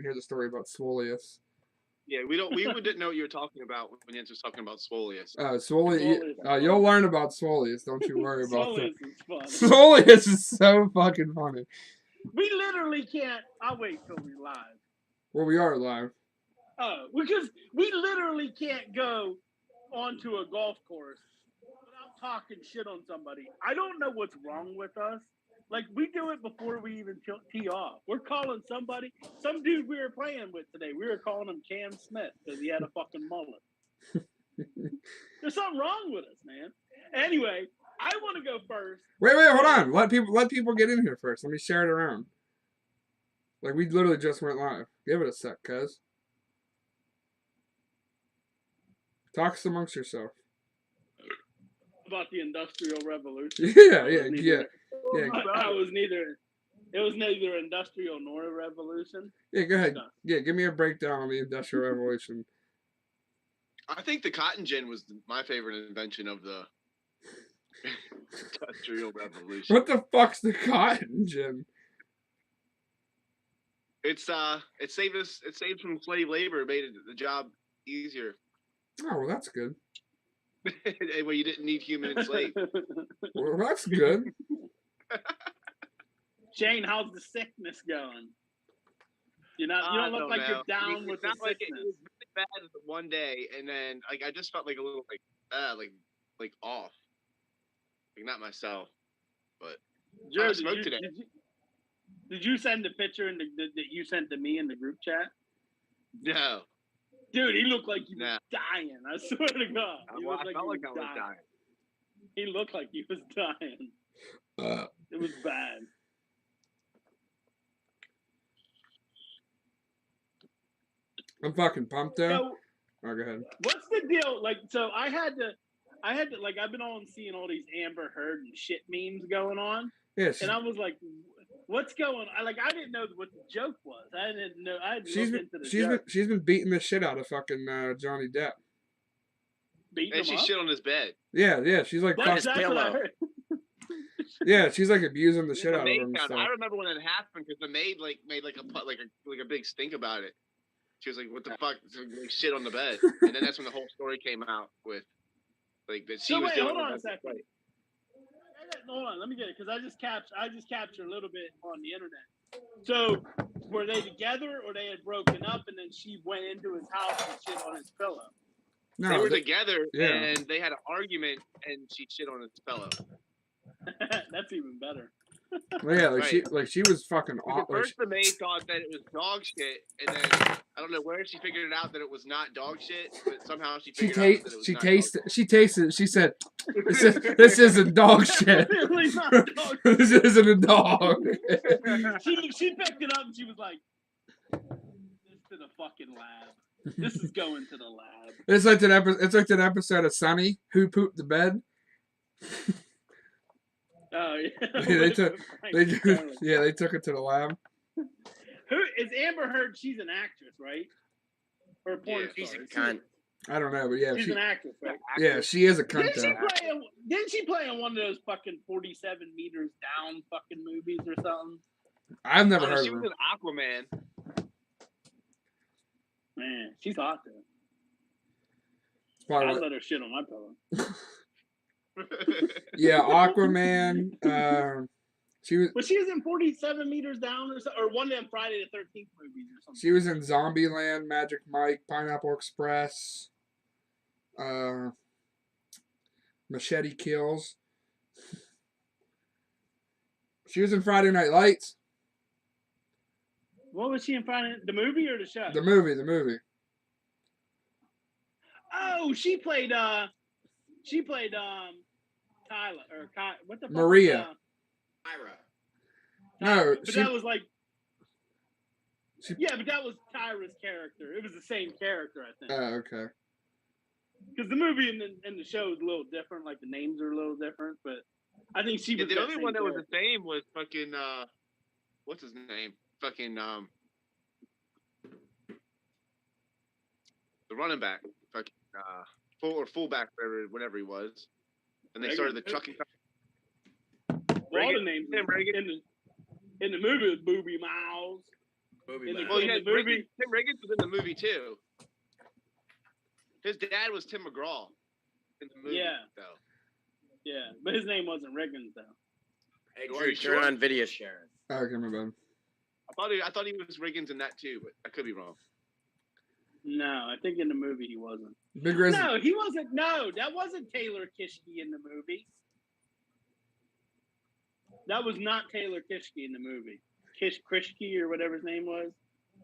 hear the story about Swolius. Yeah, we didn't know what you were talking about when Jens was talking about Swolius. You'll learn about Swolius. Don't you worry about that. Swolius is funny. Swolius is so fucking funny. We literally can't. I'll wait till we're live. Well, we are live. Oh, because we literally can't go onto a golf course without talking shit on somebody. I don't know what's wrong with us. Like, we do it before we even tee off. We're calling somebody, some dude we were playing with today. We were calling him Cam Smith because he had a fucking mullet. There's something wrong with us, man. Anyway, I want to go first. Wait, hold on. Let people get in here first. Let me share it around. Like, we literally just went live. Give it a sec, cuz. Talk amongst yourself. About the Industrial Revolution. Yeah. It was neither industrial nor a revolution. Yeah, go ahead. Yeah, give me a breakdown on the Industrial Revolution. I think the cotton gin was my favorite invention of the Industrial Revolution. What the fuck's the cotton gin? It saved from slave labor, made the job easier. Oh, well, that's good. Where you didn't need human enslaved. Well, that's good. Shane, how's the sickness going? You don't look like you're down with the sickness. Like it was really bad one day, and then like I just felt like a little like off, like not myself. But Joe, I smoked today. Did you send the picture that you sent to me in the group chat? No. Dude, he looked like he was dying. I swear to God. I felt like I was dying. He looked like he was dying. It was bad. I'm fucking pumped though. So, go ahead. What's the deal? Like, so I had to, like, I've been seeing all these Amber Heard and shit memes going on. Yeah. And I was like, what's going on? Like, I didn't know what the joke was. I didn't know. I hadn't looked into the joke. She's been beating the shit out of fucking Johnny Depp. And she shit on his bed. Yeah. She's like fucking his pillow. Yeah, she's like abusing the shit out of him. I remember when it happened because the maid made a big stink about it. She was like, "What the fuck?" Like, shit on the bed, and then that's when the whole story came out with like that she was doing. Hold on a second. Hold on, let me get it because I just captured a little bit on the internet. So were they together or they had broken up and then she went into his house and shit on his pillow? No, they were together and they had an argument and she shit on his pillow. That's even better. Well, yeah, she was fucking awful. First, the maid thought that it was dog shit, and then I don't know where she figured it out that it was not dog shit, but somehow she figured out that it was She tasted it. She said, "This isn't dog shit. Really not dog shit. This isn't a dog." she picked it up and she was like, "This to the fucking lab. This is going to the lab." It's like that episode of Sunny, Who Pooped the Bed. Oh yeah. They took it to the lab. Who is Amber Heard? She's an actress, right? Or a porn star. She's a cunt. I don't know, but yeah, she's an actress, right? Yeah, she is a cunt. Didn't she play in one of those fucking 47 meters down fucking movies or something? I've never heard of her. She was in Aquaman. Man, she's hot though. I'll let her shit on my pillow. Yeah, Aquaman. She was in 47 meters down or one of them Friday the 13th movies or something. She was in Zombieland, Magic Mike, Pineapple Express, Machete Kills. She was in Friday Night Lights. What was she in Friday? The movie or the show? The movie. Oh, she played Tyler or what the fuck? Maria. Tyra. No, but that was like. Yeah, but that was Tyra's character. It was the same character, I think. Oh, okay. Because the movie and the show is a little different. Like the names are a little different, but I think she was the only one that was the same was fucking what's his name? Fucking the running back, fucking fullback, whatever he was. And they started the trucking. All the names in the movie was Booby Miles. Movie In the- back. Well, yeah, the movie- Tim Riggins was in the movie too. His dad was Tim McGraw in the movie, Yeah. though. Yeah, but his name wasn't Riggins though. Hey, Are Drew, you turn sure? on video sharing. Oh, okay, my bad. I thought he was Riggins in that too, but I could be wrong. No, I think in the movie he wasn't. Big Riz. No, he wasn't. No, that wasn't Taylor Kishke in the movie. That was not Taylor Kishke in the movie. Krishke or whatever his name was.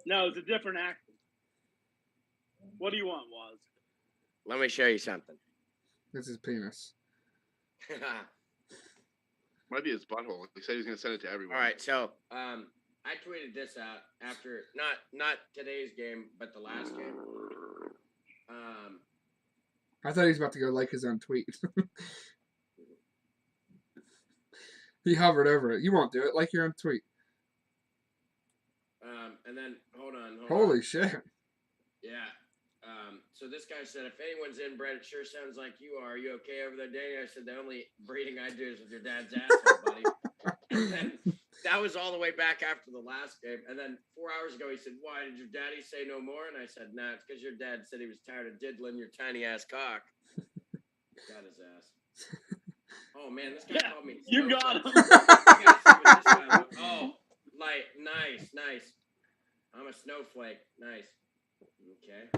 No, it's a different actor. What do you want, Waz? Let me show you something. This is penis. Might be his butthole. He said he was going to send it to everyone. All right, so I tweeted this out after not today's game, but the last game. I thought he was about to go like his own tweet. He hovered over it. You won't do it. Like your own tweet. And then hold on. Holy shit. Yeah. So this guy said, if anyone's inbred, it sure sounds like you are. Are you okay over there, Danny? I said, the only breeding I do is with your dad's asshole, buddy. And then that was all the way back after the last game. And then 4 hours ago, he said, why, did your daddy say no more? And I said, nah, it's because your dad said he was tired of diddling your tiny ass cock. Got his ass. Oh, man, this guy Yeah, called me. you got him. You gotta see what this guy was. Oh, like, nice. I'm a snowflake. Nice. Okay,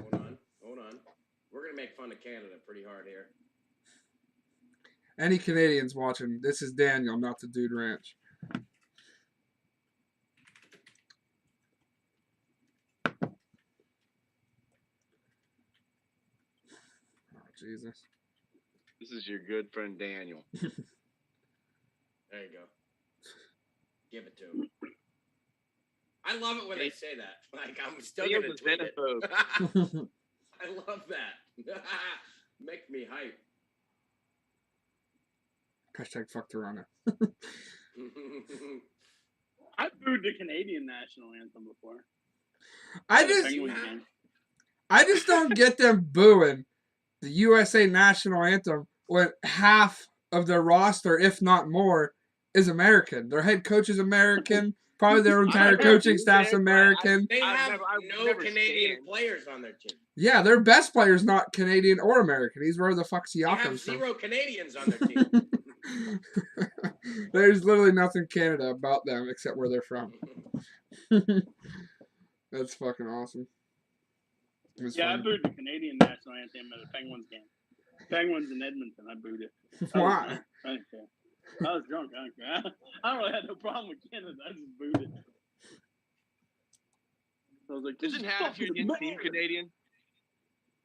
hold on. We're going to make fun of Canada pretty hard here. Any Canadians watching, this is Daniel, not the Dude Ranch. Oh, Jesus. This is your good friend Daniel. There you go. Give it to him. I love it when they say that. Like, I'm still going to Daniel's a tweet it. xenophobe. I love that. Make me hype. Hashtag fuck Toronto. I booed the Canadian national anthem before. I The just Penguins game. I just don't get them booing the USA national anthem when half of their roster, if not more, is American. Their head coach is American. Probably their entire coaching staff's American. They I've have never no Canadian seen. players on their team. Yeah, their best player's not Canadian or American. He's where the fuck They have Siakam's from. 0 Canadians on their team. There's literally nothing Canada about them except where they're from. That's fucking awesome. It's Yeah, I fun. booed the Canadian national anthem at the Penguins game. Penguins in Edmonton, I booed it. Why? I didn't care. I was drunk. I don't care. I don't really have no problem with Canada. I just booed it. I was like, this Isn't is half your fucking team America. Canadian?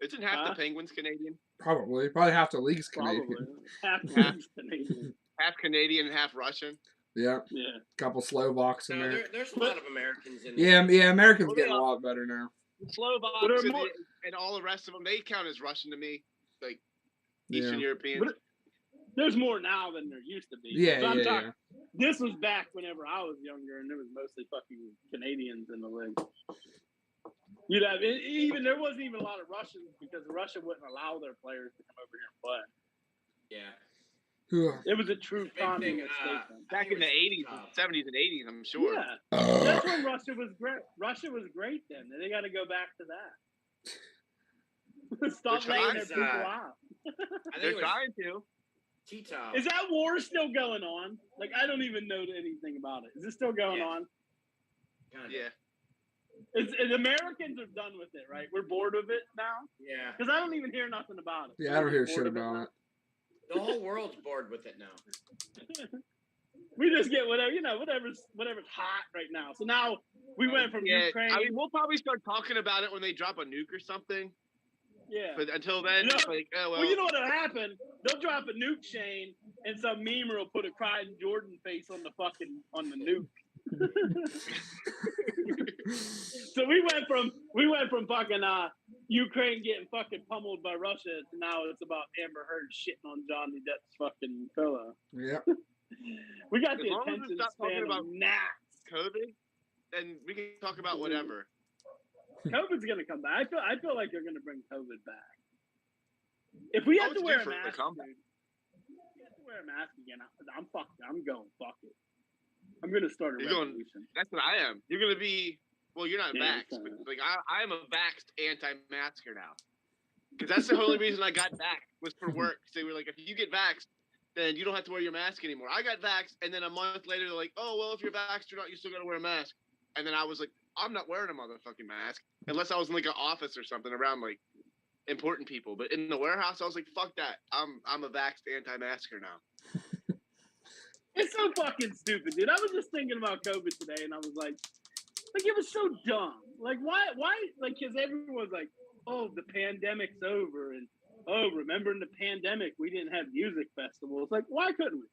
Isn't half Huh? the Penguins Canadian? Probably half the league's Canadian. Probably. Half the league's Canadian. Half Canadian and half Russian? Yeah, Yeah. couple Slovaks in No, there. there's a lot of Americans in Yeah, Americans Well, getting yeah. a lot better now. The Slovaks But they're and, more- and all the rest of them, they count as Russian to me. Like Yeah. Eastern Europeans. But there's more now than there used to be. Yeah, But I'm yeah, talking, This was back whenever I was younger, and there was mostly fucking Canadians in the league. You'd have even there wasn't even a lot of Russians because Russia wouldn't allow their players to come over here and play. Yeah. Yeah. It was a true Big thing, communist statement. Back in the 80s, 70s, and 80s, I'm sure. Yeah, that's when Russia was great. Russia was great then. They got to go back to that. Stop They're laying their trying, people out. I think They're it was trying to. T-Top. Is that war still going on? Like, I don't even know anything about it. Is it still going Yeah. on? Kinda. Yeah. The Americans are done with it, right? We're bored of it now Yeah. because I don't even hear nothing about it. Yeah, I don't hear We're shit bored of about now. it. The whole world's bored with it now. We just get whatever whatever's hot right now. So now we went from Yeah, Ukraine. I mean, we'll probably start talking about it when they drop a nuke or something. yeah. But until then, No. it's like, oh, well. Well, you know what'll happen? They'll drop a nuke, Shane, and some memer will put a crying Jordan face on the nuke. So we went from fucking Ukraine getting fucking pummeled by Russia to now it's about Amber Heard shitting on Johnny Depp's fucking pillow. Yep. We got As the long as we attention stop talking span about of gnats. COVID, then we can talk about whatever. COVID's gonna come back. I feel like they're gonna bring COVID back. If we have it's to wear due a for the mask, comeback. dude, if we have to wear a mask again, I'm fucked. I'm going fuck it. I'm gonna start a You're going- revolution. That's what I am. You're going to be, Well, you're not Yeah, vaxxed, but like I am a vaxxed anti-masker now. Because that's the only reason I got vaxxed was for work. So they were like, if you get vaxxed, then you don't have to wear your mask anymore. I got vaxxed, and then a month later, they're like, oh, well, if you're vaxxed or not, you still got to wear a mask. And then I was like, I'm not wearing a motherfucking mask unless I was in like an office or something around like important people. But in the warehouse, I was like, fuck that. I'm a vaxxed anti-masker now. It's so fucking stupid, dude. I was just thinking about COVID today, and I was like, it was so dumb. Like, why, like, because everyone's like, oh, the pandemic's over, and oh, remember in the pandemic we didn't have music festivals. Like, why couldn't we?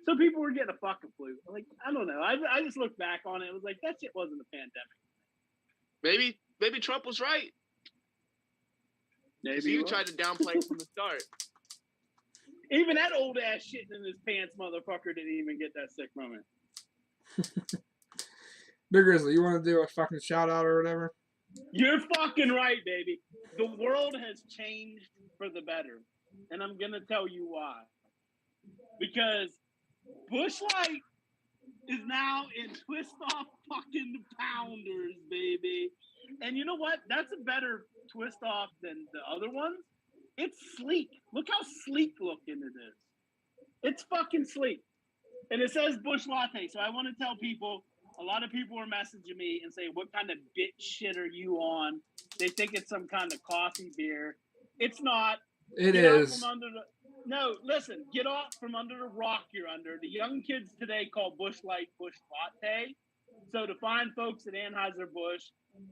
So people were getting a fucking flu. Like, I don't know. I just looked back on it. It was like, that shit wasn't a pandemic. Maybe Trump was right. Maybe You tried to downplay it from the start. even that old ass shitting in his pants motherfucker didn't even get that sick moment. Big Grizzly, you want to do a fucking shout out or whatever? You're fucking right, baby. The world has changed for the better. And I'm going to tell you why. Because Busch Light is now in twist off fucking pounders, baby. And you know what? That's a better twist off than the other ones. It's sleek. Look how sleek looking it is. It's fucking sleek. And it says Busch Latte. So I want to tell people, a lot of people are messaging me and saying, what kind of bitch shit are you on? They think it's some kind of coffee beer. It's not. It Get out is. from under the, no, listen, get off from under the rock you're under. The young kids today call Busch Light Busch Latte. So to find folks at Anheuser-Busch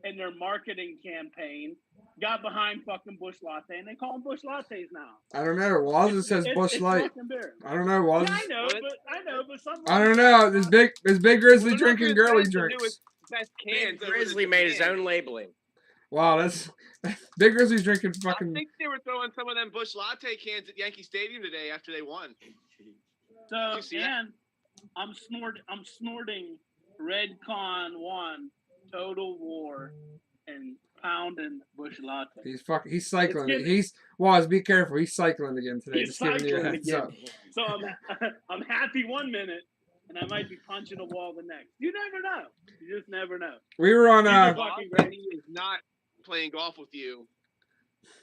and their marketing campaign got behind fucking Busch Latte, and they call them Busch Lattes now. I don't know. Wazza says Busch it's Light. fucking beer. I don't know. Yeah, Wazza. I know, but some. I don't know. This big Grizzly Well, drinking look, girly that's the drinks. newest best cans. Big Grizzly made his own labeling. Wow, that's Big Grizzly's drinking I fucking. think they were throwing some of them Busch Latte cans at Yankee Stadium today after they won. So you see that? and I'm snorting Red Con 1 Total War and pounding Busch Latte. He's cycling. It's He's Waz, be careful. He's cycling again today. He's Just giving you a cycling heads again. up. So I'm happy 1 minute, and I might be punching a wall the next. You never know. You just never know. We were on These are Bob fucking great. Brady is not playing golf with you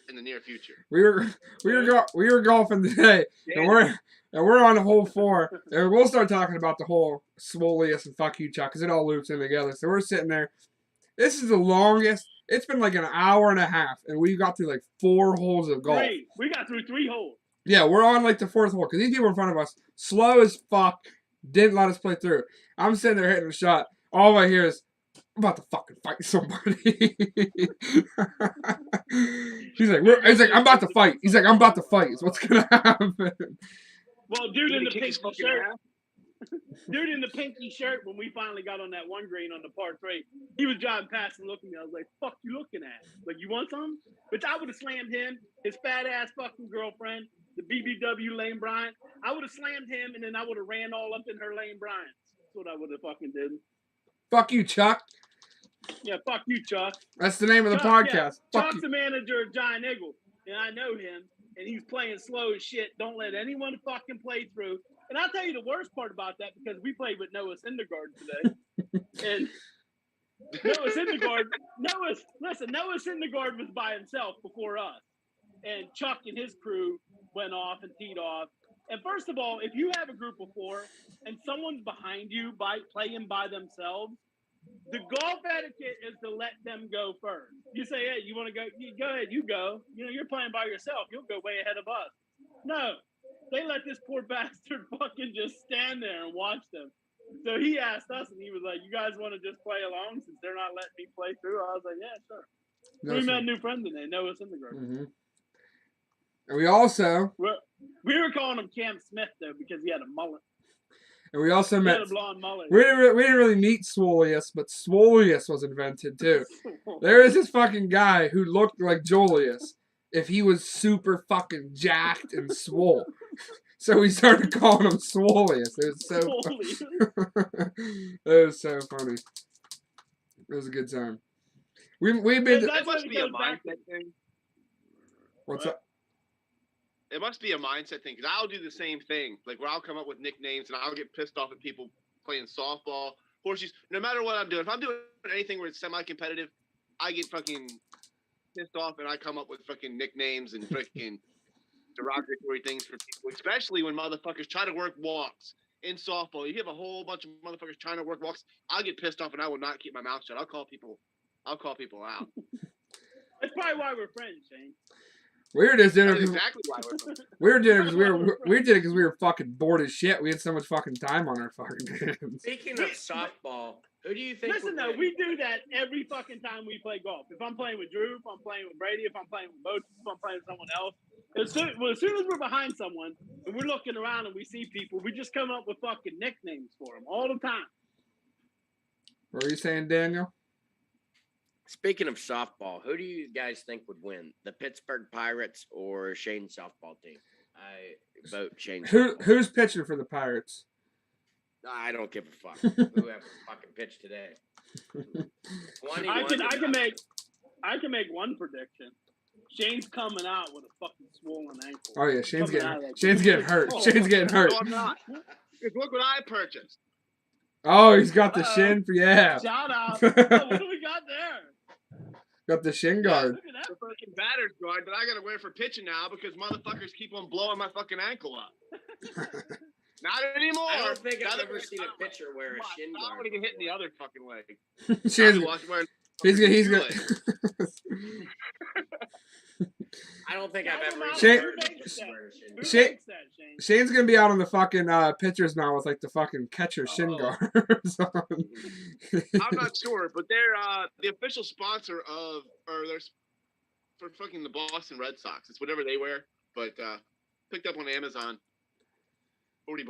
in the near future. we were golfing today, and we're on hole 4, and we'll start talking about the whole Swolius and fuck you Chuck because it all loops in together. So we're sitting there. This is the longest. It's been like an hour and a half, and we got through like 4 holes of golf. We got through 3 holes. Yeah, we're on like the 4th hole because these people in front of us, slow as fuck, didn't let us play through. I'm sitting there hitting a shot. All I hear is, I'm about to fucking fight somebody. He's like, I'm about to fight. He's like, I'm about to fight. Is what's gonna happen? Well, dude in the Kick his pinky fucking shirt. ass. Dude in the pinky shirt, when we finally got on that one green on the par 3, he was driving past and looking at me. I was like, fuck you looking at? Like, you want some? Which I would have slammed him, his fat ass fucking girlfriend, the BBW Lane Bryant. I would have slammed him, and then I would have ran all up in her Lane Bryant. That's what I would have fucking did. Fuck you, Chuck. Yeah, fuck you, Chuck. That's the name of the Chuck, podcast. yeah. Fuck Chuck's you. the manager of Giant Eagle, and I know him, and he's playing slow as shit. Don't let anyone fucking play through. And I'll tell you the worst part about that, because we played with Noah Syndergaard today. And Noah Syndergaard was by himself before us. And Chuck and his crew went off and teed off. And first of all, if you have a group of 4 and someone's behind you playing by themselves, the golf etiquette is to let them go first. You say, hey, you want to go? Go ahead, you go. You know, you're playing by yourself. You'll go way ahead of us. No, they let this poor bastard fucking just stand there and watch them. So he asked us, and he was like, you guys want to just play along since they're not letting me play through? I was like, yeah, sure. So we met a new friend today, Noah Syndergaard. Mm-hmm. And we also We were calling him Cam Smith, though, because he had a mullet. And we also He met. had a blonde mullet. We didn't really meet Swolius, but Swolius was invented too. There is this fucking guy who looked like Jolius if he was super fucking jacked and swole. So we started calling him Swolius. It was so it was so funny. It was a good time. We've been. That must be a mindset thing. What's up? It must be a mindset thing, because I'll do the same thing. Like, where I'll come up with nicknames, and I'll get pissed off at people playing softball horseshoes. No matter what I'm doing, if I'm doing anything where it's semi-competitive, I get fucking pissed off and I come up with fucking nicknames and fucking derogatory things for people, especially when motherfuckers try to work walks in softball. You have a whole bunch of motherfuckers trying to work walks. I'll get pissed off and I will not keep my mouth shut. I'll call people out. That's probably why we're friends, Shane. We were just doing That's it. exactly why we're friends. We were doing it because we did it because we were fucking bored as shit. We had so much fucking time on our fucking hands. Speaking of softball, who do you think? Listen, would though, win? we do that every fucking time we play golf. If I'm playing with Drew, if I'm playing with Brady, if I'm playing with Boats, if I'm playing with someone else, as soon as we're behind someone and we're looking around and we see people, we just come up with fucking nicknames for them all the time. What were you saying, Daniel? Speaking of softball, who do you guys think would win? The Pittsburgh Pirates or Shane's softball team? I vote Shane's. softball. Who's pitching for the Pirates? I don't give a fuck. Whoever fucking pitched today. I can make one prediction. Shane's coming out with a fucking swollen ankle. Oh yeah, Shane's Coming out of that getting game. hurt. Oh. Shane's getting hurt. No, I'm not. Because look what I purchased. Oh, he's got the shin. Yeah, Shout out. Oh, what do we got there? got the shin guard. Look at The that. fucking batter's guard that I gotta wear for pitching now because motherfuckers keep on blowing my fucking ankle up. Not anymore. I don't think Now I've that ever we're seen a not pitcher wear a like- shin I guard. want to get hit in the other fucking leg. Shane's, I'll be wearing he's gonna. I don't think I've ever Shane- heard of just wear a shin Who guard. Shane- makes that, Shane? Shane's gonna be out on the fucking pitchers now with like the fucking catcher shin Oh. guards on. I'm not sure, but they're the official sponsor of, or they're for fucking the Boston Red Sox. It's whatever they wear, but picked up on Amazon, $40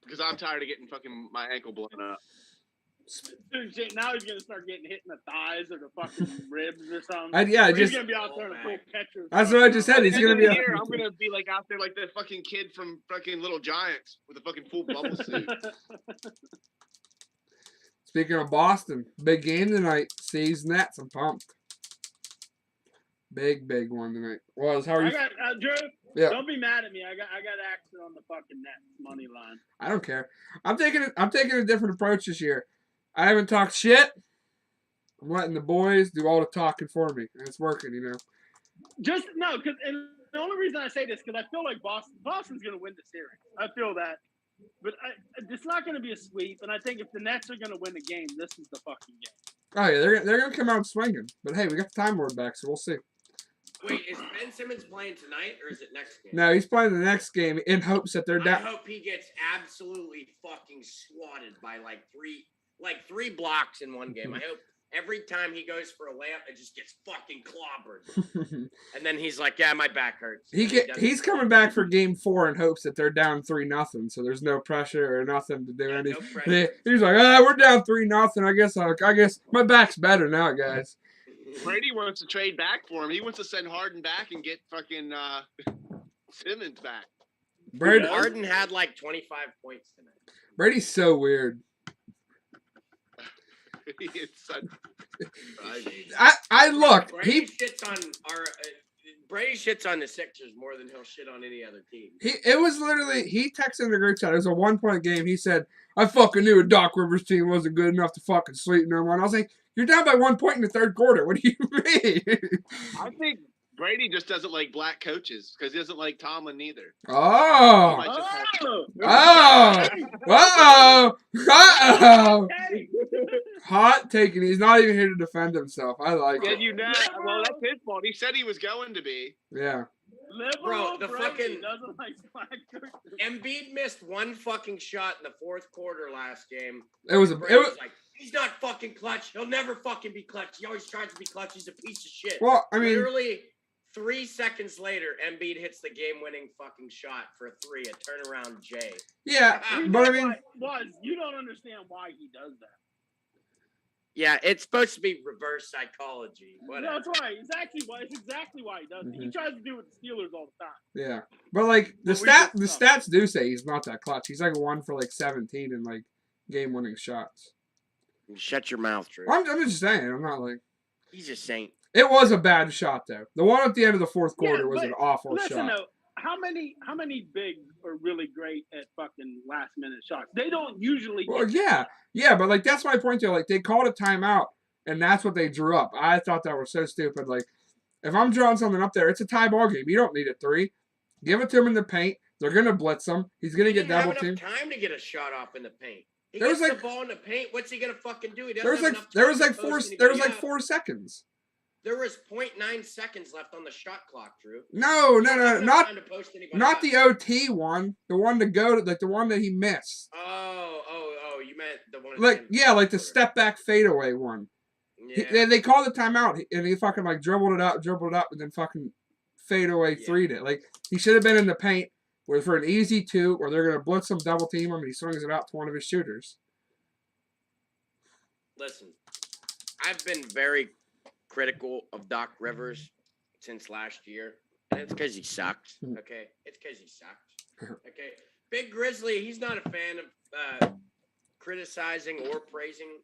because I'm tired of getting fucking my ankle blown up. Dude, Shane, now he's gonna start getting hit in the thighs or the fucking ribs or something. Yeah, Or he's just gonna be out there in a full catcher. that's what I just said. He's End gonna of be the out. year, I'm gonna be like out there like the fucking kid from fucking Little Giants with a fucking full bubble suit. Speaking of Boston, big game tonight. C's Nets. I'm pumped. Big one tonight. Was how are I you? got Drew. Yeah. Don't be mad at me. I got action on the fucking Nets money line. I don't care. I'm taking a different approach this year. I haven't talked shit. I'm letting the boys do all the talking for me, and it's working. You know. Just no, because and the only reason I say this because I feel like Boston's gonna win the series. I feel that, but it's not gonna be a sweep. And I think if the Nets are gonna win the game, this is the fucking game. Oh yeah, they're gonna come out swinging. But hey, we got the Time Lord back, so we'll see. Wait, is Ben Simmons playing tonight or is it next game? No, he's playing the next game in hopes that they're I down. hope he gets absolutely fucking swatted by like three blocks in one game. I hope every time he goes for a layup, it just gets fucking clobbered. And then he's like, "Yeah, my back hurts." He's coming back for game 4 in hopes that they're down 3-0, so there's no pressure or nothing to do Yeah, anything. no pressure. He's like, we're down 3-0. I guess my back's better now, guys. Brady wants to trade back for him. He wants to send Harden back and get fucking Simmons back. Harden had like 25 points tonight. Brady's so weird. It's such. I looked. Brady shits on Brady shits on the Sixers more than he'll shit on any other team. It was literally, he texted in the group chat. It was a 1-point game. He said, I fucking knew a Doc Rivers team wasn't good enough to fucking sweep no one. I was like, you're down by 1 point in the third quarter. What do you mean? I think Brady just doesn't like black coaches because he doesn't like Tomlin neither. Oh. Oh, Uh-oh. Hey. Hot taking. He's not even here to defend himself. I like Yeah, it. you know. Well, that's his fault. He said he was going to be. Yeah. Liberal Bro, the Brady fucking- doesn't like black coaches. Embiid missed one fucking shot in the fourth quarter last game. It was Brady was like, he's not fucking clutch. He'll never fucking be clutch. He always tries to be clutch. He's a piece of shit. well, I mean, Literally 3 seconds later, Embiid hits the game-winning fucking shot for a 3, a turnaround J. yeah, but I mean, You don't understand why he does that. Yeah, it's supposed to be reverse psychology. No, Whatever. that's right. It's exactly why he does it. He tries to do it with the Steelers all the time. yeah. But like the Well, we stats do say he's not that clutch. He's like 1 for like 17 in like game-winning shots. Shut your mouth, Drew. I'm just saying. I'm not like. He's a saint. It was a bad shot though. The one at the end of the fourth quarter Yeah, was but an awful Listen, shot. though, how many bigs are really great at fucking last minute shots? They don't usually. Well, yeah, but like that's my point there. Like they called a timeout, and that's what they drew up. I thought that was so stupid. Like if I'm drawing something up there, it's a tie ball game. You don't need a 3. Give it to him in the paint. They're gonna blitz him. He's gonna get double teamed. Time to get a shot off in the paint. He There gets was the like- ball in the paint. What's he gonna fucking do? He doesn't There was have like enough there time was to like post 4 anybody there was like up. 4 seconds. There was 0.9 seconds left on the shot clock, Drew. No, You don't have enough not time to post anybody not up. the OT one. The one to go to, like the one that he missed. Oh, you meant the one. at Like end of yeah, like the quarter. step back fadeaway one. Yeah. They called the timeout, and he fucking like dribbled it up, and then fucking fadeaway Yeah. 3'd it. Like he should have been in the paint where for an easy 2, where they're gonna blitz him, double team him, and he swings it out to one of his shooters. Listen, I've been very critical of Doc Rivers since last year, and it's because he sucks. Okay, it's because he sucks. Okay, Big Grizzly, he's not a fan of criticizing or praising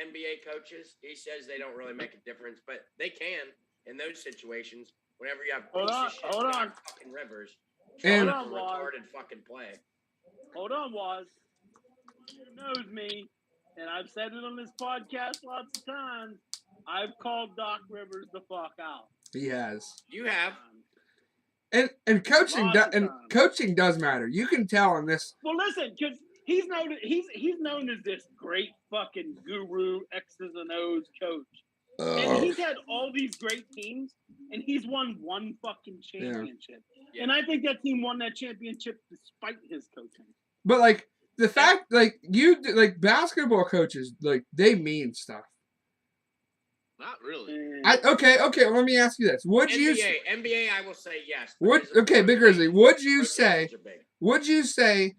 NBA coaches. He says they don't really make a difference, but they can in those situations. Whenever you have Hold on, piece of shit hold Doc on. fucking Rivers, And- showing up for retarded fucking play. Hold on, Waz. Who knows me, and I've said it on this podcast lots of times. I've called Doc Rivers the fuck out. He has. You have. And coaching Lots of times. coaching does matter. You can tell in this. Well, listen, because he's known as this great fucking guru X's and O's coach, and he's had all these great teams, and he's won one fucking championship. Yeah. And I think that team won that championship despite his coaching. But like the fact, like basketball coaches, like they mean stuff. Not really. And Okay. Let me ask you this: Would you? NBA, I will say yes. Would because of okay, the Big Grizzly? Would you rotations say? are big. Would you say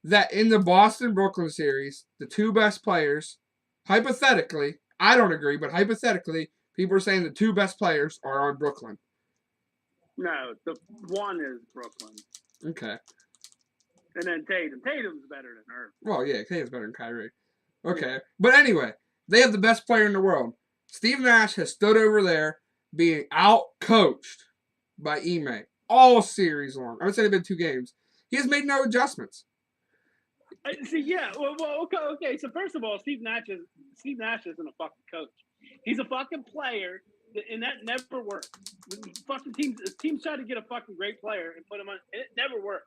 that in the Boston Brooklyn series, the 2 best players, hypothetically, I don't agree, but hypothetically, people are saying the 2 best players are on Brooklyn. no, the one is Brooklyn, Okay. and then Tatum. Tatum's better than Irving. Well, yeah, Tatum's better than Kyrie. Okay. But anyway, they have the best player in the world. Steve Nash has stood over there being out-coached by Ime all series long. I would say they've been 2 games. He has made no adjustments. See, yeah, well, okay. So first of all, Steve Nash isn't a fucking coach. He's a fucking player, and that never works. Fucking teams try to get a fucking great player and put him on. It never works.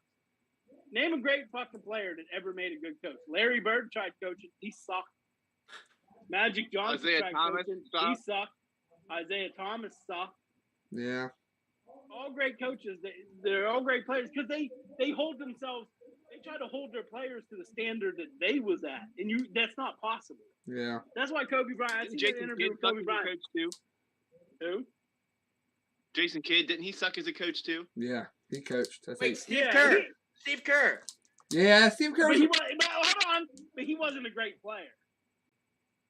Name a great fucking player that ever made a good coach. Larry Bird tried coaching. He sucked. Magic Johnson Isaiah tried Thomas coaching. He sucked. sucked. Isaiah Thomas sucked. Yeah. All great coaches. They're all great players because they hold themselves. They try to hold their players to the standard that they was at, and that's not possible. Yeah. That's why Kobe Bryant. I seen an Jason interview Kidd with suck Kobe as a Bryant. coach too. Who? Jason Kidd, didn't he suck as a coach too? Yeah. He coached. I think. Wait, Steve Yeah, Kerr. he- Steve Kerr. Yeah, Steve Kerr. But hold on. But he wasn't a great player.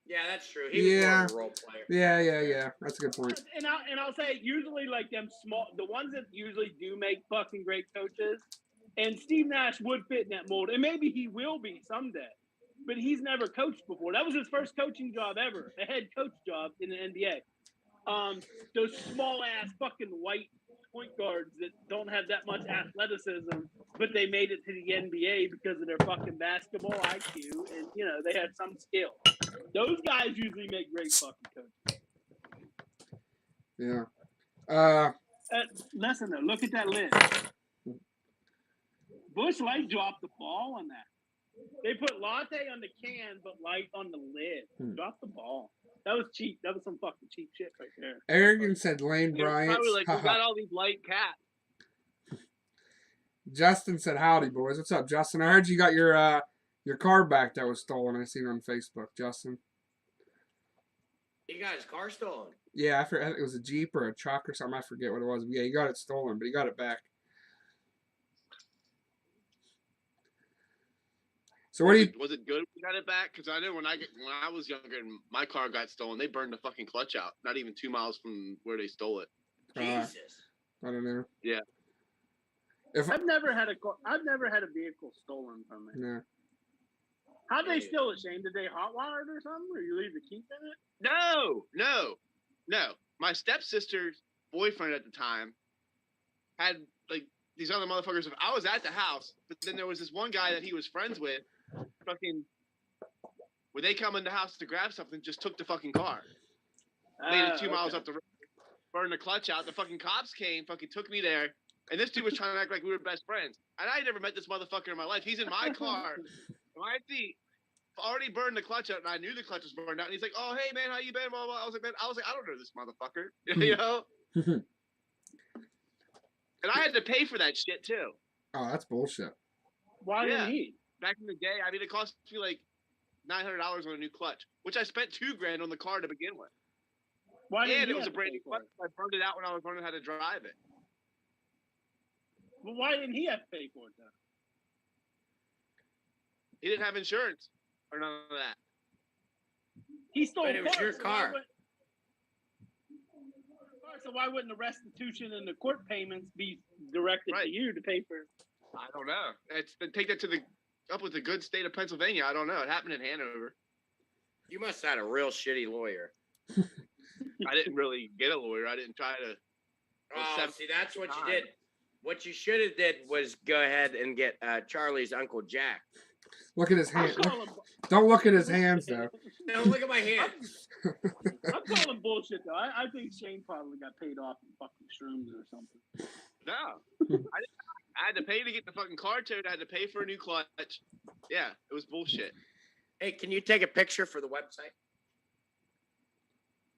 Yeah, that's true. He was more Yeah. of a role player. Yeah. That's a good point. And I'll say usually like them small, the ones that usually do make fucking great coaches, and Steve Nash would fit in that mold, and maybe he will be someday. But he's never coached before. That was his first coaching job ever, a head coach job in the NBA. Those small ass fucking white point guards that don't have that much athleticism, but they made it to the NBA because of their fucking basketball IQ, and they had some skill. Those guys usually make great fucking coaches. Yeah. Listen though, look at that lid. Bush Light dropped the ball on that. They put latte on the can, but light on the lid. Drop the ball. That was cheap. That was some fucking cheap shit right there. Arrogant said Lane They were Bryant. probably like, we got all these light cats. Justin said, "Howdy, boys. What's up, Justin? I heard you got your car back that was stolen. I seen it on Facebook, Justin. He got his car stolen. Yeah, I forget. It was a Jeep or a truck or something. I forget what it was. But yeah, he got it stolen, but he got it back. So what do you? Was it good when we got it back? Because I know when I was younger and my car got stolen, they burned the fucking clutch out. Not even 2 miles from where they stole it. Jesus. I don't know. Yeah. If I've never had a vehicle stolen from me. no. How'd they steal it, Shane? Did they hotwire it or something, or you leave the key in it? No. My stepsister's boyfriend at the time had like these other motherfuckers. I was at the house, but then there was this one guy that he was friends with. Fucking, when they come in the house to grab something, just took the fucking car. Made it 2 miles up the road, burned the clutch out. The fucking cops came, fucking took me there, and this dude was trying to act like we were best friends. And I never met this motherfucker in my life. He's in my car, in my seat, already burned the clutch out, and I knew the clutch was burned out. And he's like, "Oh, hey man, how you been?" Blah, blah, blah. I was like, I don't know this motherfucker, you know. And I had to pay for that shit too. Oh, that's bullshit. Why didn't he? Back in the day, I mean, it cost me like $900 on a new clutch, which I spent $2,000 on the car to begin with. Why didn't And he it was a have to brand pay new for clutch. it? I burned it out when I was learning how to drive it. Well, why didn't he have to pay for it then? He didn't have insurance or none of that. He stole But it was parts, your so car. So why wouldn't the restitution and the court payments be directed Right. to you to pay for? I don't know. Take that to the up with the good state of Pennsylvania. I don't know. It happened in Hanover. You must have had a real shitty lawyer. I didn't really get a lawyer. I didn't try to. Oh, see, that's what you did. What you should have did was go ahead and get Charlie's Uncle Jack. Look at his I'm hand. calling, Don't look at his hands though. No, look at my hand. I'm calling bullshit though. I think Shane probably got paid off in fucking shrooms or something. No, I had to pay to get the fucking car towed. I had to pay for a new clutch. Yeah, it was bullshit. Hey, can you take a picture for the website?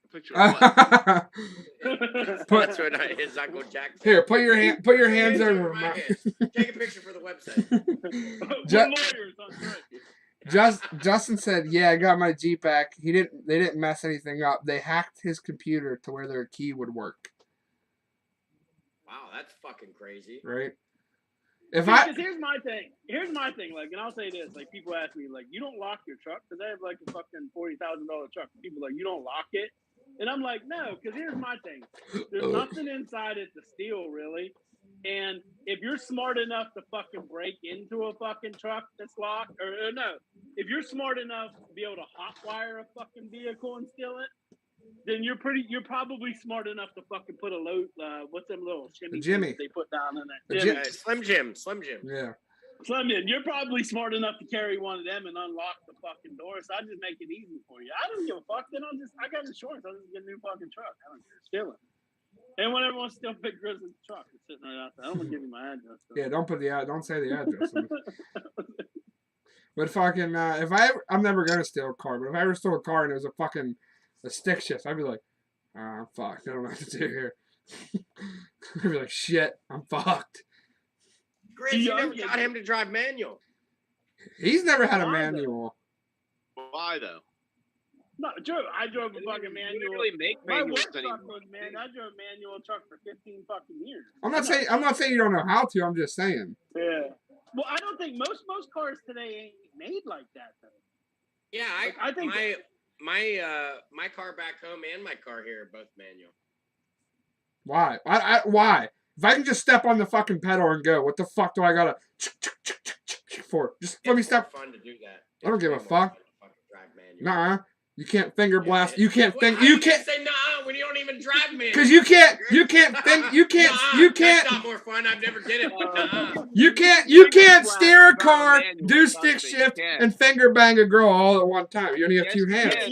A picture of what? Put- That's what his Uncle Jack said. Here, put your hands Hands over my my. hands. Take a picture for the website. We're Ju- lawyers, that's right. Justin said, "Yeah, I got my Jeep back. They didn't mess anything up. They hacked his computer to where their key would work. Wow, that's fucking crazy. Right? If See, I 'cause here's my thing. Like, and I'll say this: like, people ask me, like, you don't lock your truck because I have like a fucking $40,000 truck. People are like, you don't lock it, and I'm like, no, because here's my thing: there's nothing inside it to steal, really. And if you're smart enough to fucking break into a fucking truck that's locked, or no, if you're smart enough to be able to hotwire a fucking vehicle and steal it, then you're probably smart enough to fucking put a load. What's them little shimmy Jimmy. things they put down in that? The Jimmy. Slim Jim. yeah, Slim, you're probably smart enough to carry one of them and unlock the fucking door. So I just make it easy for you. I don't give a fuck. Then I got insurance. I'll just get a new fucking truck. I don't care. Steal it. And when everyone's still Big Grizzly's truck, it's sitting right out there. I'm gonna give you my address. So. yeah. Don't say the address. But fucking, I'm never gonna steal a car. But if I ever stole a car and it was a stick shift, I'd be like, oh, fuck, I don't know what to do here. I'd be like, shit, I'm fucked. Grizz, you never got him to drive manual. He's never had a Why, though? manual. Why though? No, Joe, I drove a fucking You manual. don't really make My manuals work truck anymore. was, man, I drove a manual truck for 15 fucking years. I'm not saying you don't know how to. I'm just saying. Yeah. Well, I don't think most cars today ain't made like that though. Yeah, I think my car back home and my car here are both manual. Why? Why? If I can just step on the fucking pedal and go, what the fuck do I gotta for? Just let me It's more step. fun to do that. I don't It's give a way more fuck. fun to fucking drive manual. Nah, you can't finger blast. You can't Well, think. how You can can't say nah when you don't even drive manual. because you can't think. You can't. Nah, You can't. That's not more fun. I've never did it. But nah. You can't steer a car, do stick shift, and finger bang a girl all at one time. You only have Yes, two you hands. can.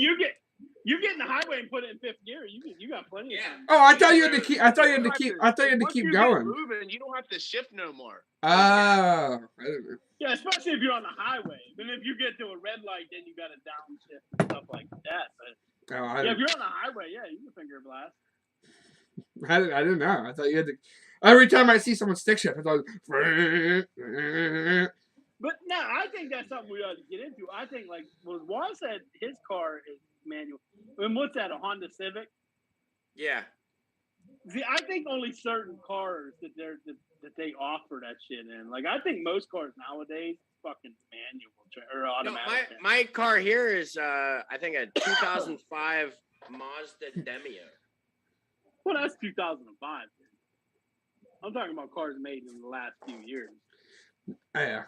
You get in the highway and put it in fifth gear. You got plenty of time. Oh, I thought you had to keep. I thought you had to Once keep. I thought you had to once keep you get going. moving, you don't have to shift no more. Oh, I don't know. Yeah, especially if you're on the highway. Then if you get to a red light, then you got to downshift and stuff like that. But Oh, yeah, if you're on the highway, yeah, you can finger blast. I didn't know. I thought you had to. Every time I see someone stick shift, I thought. But no, I think that's something we ought to get into. I think like Juan said, his car is manual. And what's that? A Honda Civic? Yeah. See, I think only certain cars that they offer that shit in. Like I think most cars nowadays fucking manual or No, automatic. my car here is I think a 2005 Mazda Demio. Well, that's 2005. Dude. I'm talking about cars made in the last few years. Yeah.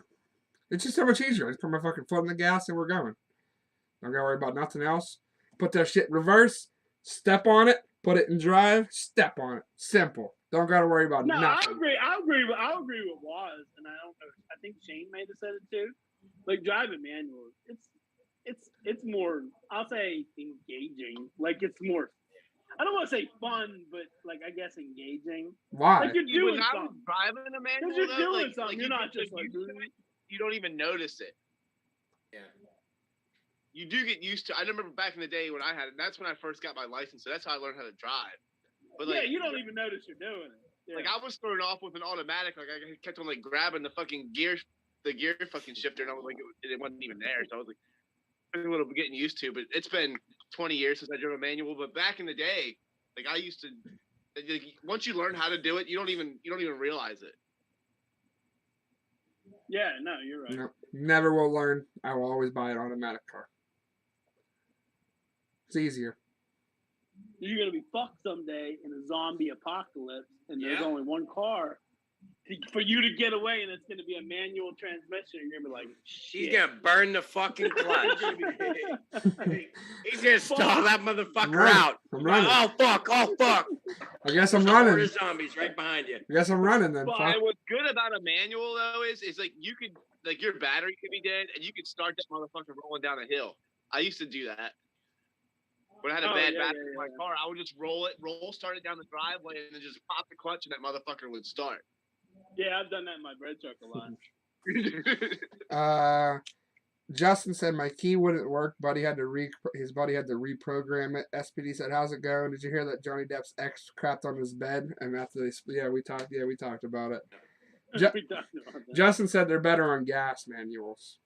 It's just so much easier. I just put my fucking foot in the gas and we're going. Don't gotta worry about nothing else. Put that shit in reverse, step on it, put it in drive, step on it. Simple. Don't got to worry about No, I nothing. agree. I agree with Waz, and I don't know. I think Shane may have said it too. Like driving manual, it's more. I'll say engaging. Like it's more. I don't want to say fun, but like I guess engaging. Why? Like you're doing When I was something. driving a manual, You're though, doing like, something. like You're you not get just so like. used to it, you don't even notice it. Yeah. You do get used to. I remember back in the day when I had it. That's when I first got my license. So that's how I learned how to drive. But like, Yeah, you don't even notice you're doing it. Yeah. like I was starting off with an automatic. Like I kept on like grabbing the fucking gear fucking shifter, and I was like, it wasn't even there. So I was like, a little bit getting used to. But it's been 20 years since I drove a manual. But back in the day, like I used to. Like, once you learn how to do it, you don't even realize it. Yeah, no, you're right. No, never will learn. I will always buy an automatic car. It's easier. You're gonna be fucked someday in a zombie apocalypse, and there's Yeah. only one car for you to get away, and it's gonna be a manual transmission. You're gonna be like, He's shit. gonna burn the fucking clutch. He's gonna stall that motherfucker Right. out. I'm running. Oh fuck! Oh fuck! I guess I'm There's a horde running. of zombies right behind you. I guess I'm running then. Well, Fuck. And what's good about a manual though is like you could like your battery could be dead and you could start that motherfucker rolling down a hill. I used to do that. When I had a Oh, bad yeah, battery yeah, in my yeah. car, I would just start it down the driveway, and then just pop the clutch, and that motherfucker would start. yeah, I've done that in my bread truck a lot. Justin said my key wouldn't work. His buddy had to reprogram it. SPD said, "How's it going? Did you hear that Johnny Depp's ex crapped on his bed?" And after we talked about it. Ju- We talked about that. Justin said they're better on gas manuals.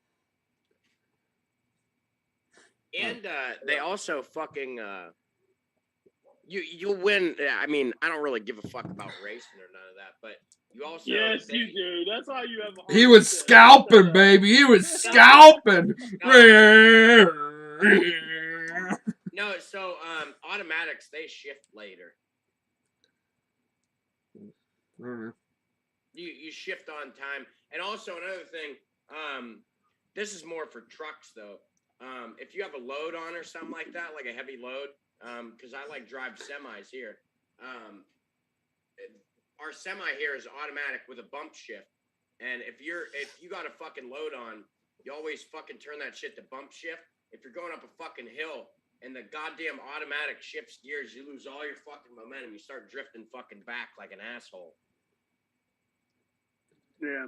And they also fucking you'll win. I mean, I don't really give a fuck about racing or none of that, but you also Yes, you do. That's how you have. He was scalping, baby. He was scalping. No, so automatics they shift later. You shift on time, and also another thing. This is more for trucks though. If you have a load on or something like that, like a heavy load, because I like drive semis here. Our semi here is automatic with a bump shift, and if you got a fucking load on, you always fucking turn that shit to bump shift. If you're going up a fucking hill and the goddamn automatic shifts gears, you lose all your fucking momentum. You start drifting fucking back like an asshole. Yeah.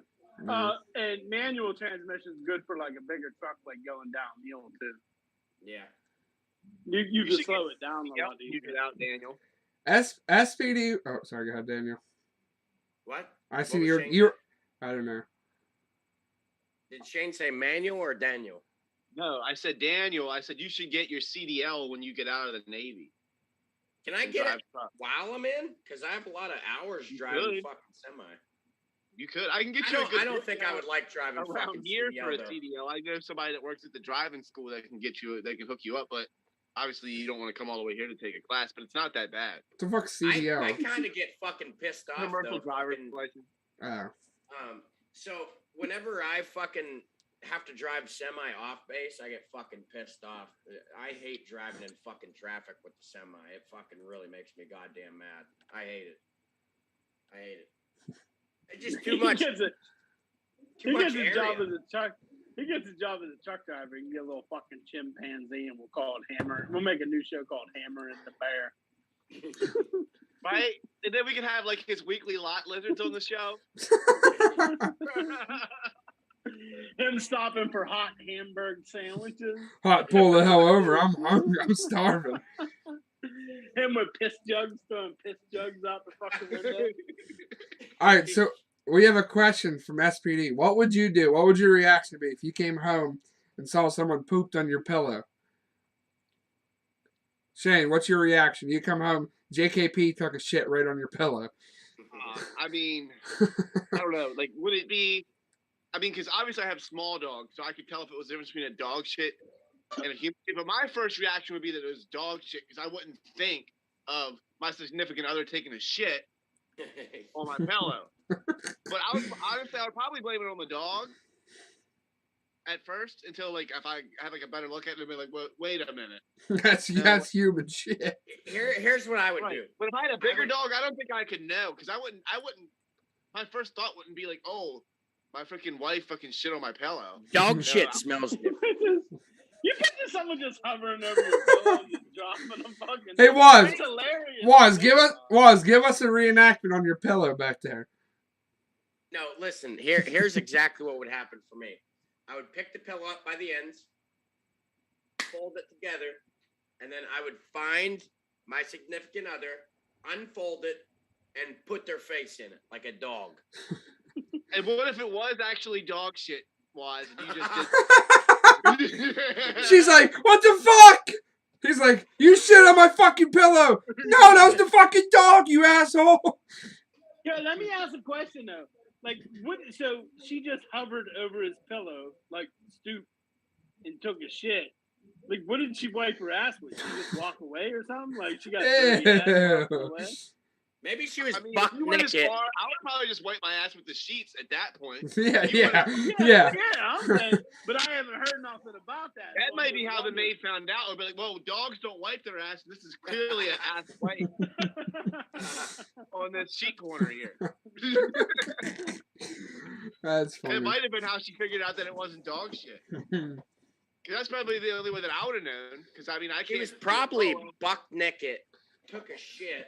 And manual transmission is good for like a bigger truck, like going downhill too. Yeah. You You just should slow it down a Yep, lot you easier. get out, Daniel. SPD. Oh, sorry. Go ahead, Daniel. What? I see was you're. Shane? I don't know. Did Shane say manual or Daniel? No, I said Daniel. I said you should get your CDL when you get out of the Navy. Can I and get drive it truck. while I'm in? Because I have a lot of hours You driving could. fucking semi. You could. I can get you a good I don't think I would like driving around fucking here CDL, for a though. CDL. I know somebody that works at the driving school that can get you. They can hook you up, but obviously you don't want to come all the way here to take a class. But it's not that bad. What the fuck CDL? I kind of get fucking pissed off Commercial though. driver's fucking- license. Oh. So whenever I fucking have to drive semi off base, I get fucking pissed off. I hate driving in fucking traffic with the semi. It fucking really makes me goddamn mad. I hate it. It's just too much. He gets a area. job as a truck. He gets a job as a truck driver. He can get a little fucking chimpanzee, and we'll call it Hammer. We'll make a new show called Hammer and the Bear. Right? And then we can have like his weekly lot lizards on the show. Him stopping for hot Hamburg sandwiches. Hot, pull the hell over. I'm hungry. I'm starving. Him with piss jugs, throwing piss jugs out the fucking window. All right, so we have a question from SPD. What would you do? What would your reaction be if you came home and saw someone pooped on your pillow? Shane, what's your reaction? You come home, JKP took a shit right on your pillow. I mean, I don't know. Like, would it be? I mean, because obviously I have small dogs, so I could tell if it was the difference between a dog shit and a human shit. But my first reaction would be that it was dog shit, because I wouldn't think of my significant other taking a shit on my pillow. But honestly, I would probably blame it on the dog. at first until like if I have like a better look at it and be like, wait a minute. That's human shit. Here's what I would Right. do. But if I had a bigger dog, I don't think I could know because I wouldn't. My first thought wouldn't be like, oh, my freaking wife fucking shit on my pillow. Dog No, shit I- smells different. You picture someone just hovering over your pillow and just dropping a fucking. Hey, Waz. It's hilarious. Waz, give us a reenactment on your pillow back there. No, listen. Here's exactly what would happen for me. I would pick the pillow up by the ends, fold it together, and then I would find my significant other, unfold it, and put their face in it like a dog. And what if it was actually dog shit? Was and you just did? She's like, what the fuck? He's like, you shit on my fucking pillow. No, that was the fucking dog, you asshole. Yo, let me ask a question though. Like, what? So she just hovered over his pillow, like stooped and took a shit. Like, what did she wipe her ass with? She just walk away or something? Like, she got dirty ass and walked away? Maybe she was I mean, buck if you went as naked. far, I would probably just wipe my ass with the sheets at that point. Yeah. Yeah. I'm saying, but I haven't heard nothing about that. That So might I'm be just how the wondering. maid found out. It'd be like, well, dogs don't wipe their ass, and this is clearly an ass wipe on this sheet corner here. That's It funny. might have been how she figured out that it wasn't dog shit. Because that's probably the only way that I would have known. Because I mean, I She can't. was probably buck naked, took a shit,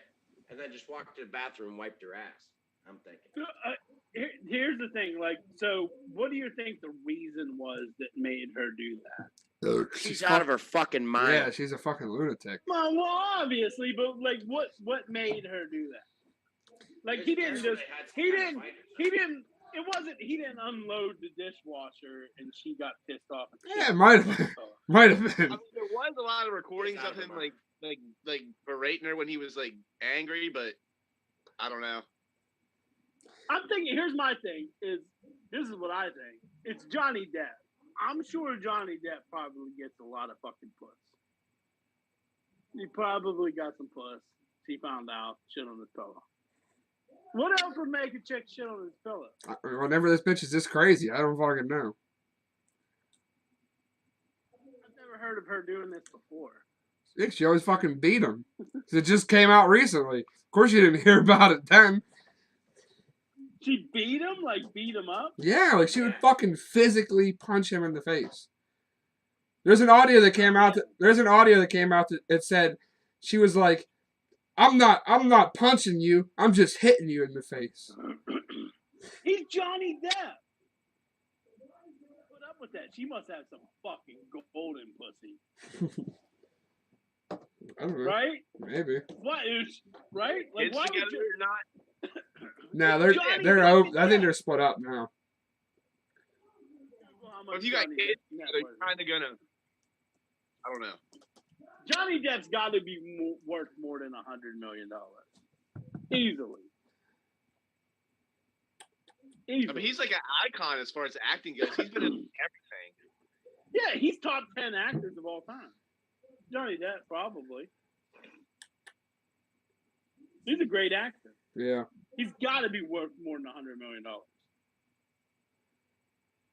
and then just walked to the bathroom and wiped her ass. I'm thinking. Here's the thing, like, so what do you think the reason was that made her do that? She's out of her fucking mind. Yeah, she's a fucking lunatic. Well, obviously, but like, what made her do that? Like, he didn't just, he didn't, it wasn't, he didn't unload the dishwasher and she got pissed off. And Yeah, shit. it might have been. Might have I been. mean, there was a lot of recordings She's out of of him her mind. like berating her when he was like angry, but I don't know. I'm thinking, here's my thing, this is what I think. It's Johnny Depp. I'm sure Johnny Depp probably gets a lot of fucking puss. He probably got some puss. He found out shit on his pillow. What else would make a chick shit on his pillow? Whenever this bitch is this crazy, I don't fucking know. I've never heard of her doing this before. Yeah, she always fucking beat him. It just came out recently. Of course you didn't hear about it then. She beat him? Like, beat him up? Yeah, like she would fucking physically punch him in the face. There's an audio that came out. That it said she was like, I'm not punching you. I'm just hitting you in the face. He's Johnny Depp. Put up with that. She must have some fucking golden pussy. I don't know. Right? Maybe. What is, right? Like, Kids why together would you, or not? No, Johnny they're Depp over. is I think dead. they're split up now. how Well, much if you got Johnny kids, Depp's net they're worth is? kind of gonna. I don't know. Johnny Depp's got to be worth more than $100 million, easily. I mean, he's like an icon as far as acting goes. He's been in everything. Yeah, he's top 10 actors of all time. Johnny Depp, probably. He's a great actor. Yeah. He's got to be worth more than $100 million.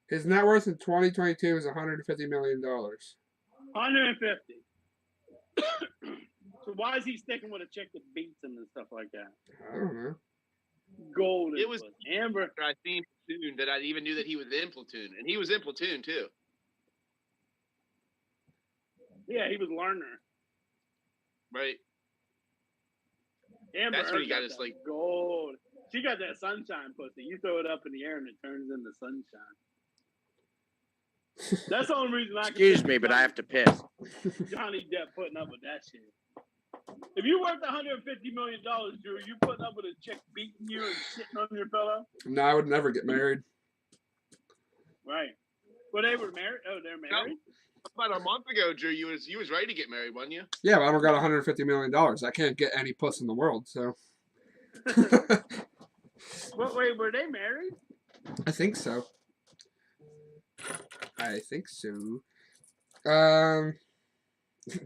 His net worth in 2022 is $150 million. 150. So why is he sticking with a chick that beats him and stuff like that? I don't know. Golden. It was- pussy. Amber. I seen Platoon that I even knew that he was in Platoon, and he was in Platoon too. Yeah, he was Lerner. Right? Amber That's when he Heard got his, that like- gold. She got that sunshine pussy. You throw it up in the air and it turns into sunshine. That's the only reason I can Excuse think me, of but I have to piss. Johnny Depp putting up with that shit. If you're worth $150 million, Drew, you putting up with a chick beating you and sitting on your pillow? No, I would never get married. Right. Well, they were married. Oh, they're married. About a month ago, Drew, you was ready to get married, wasn't you? Yeah, but I don't got $150 million. I can't get any puss in the world, so. Wait, were they married? I think so.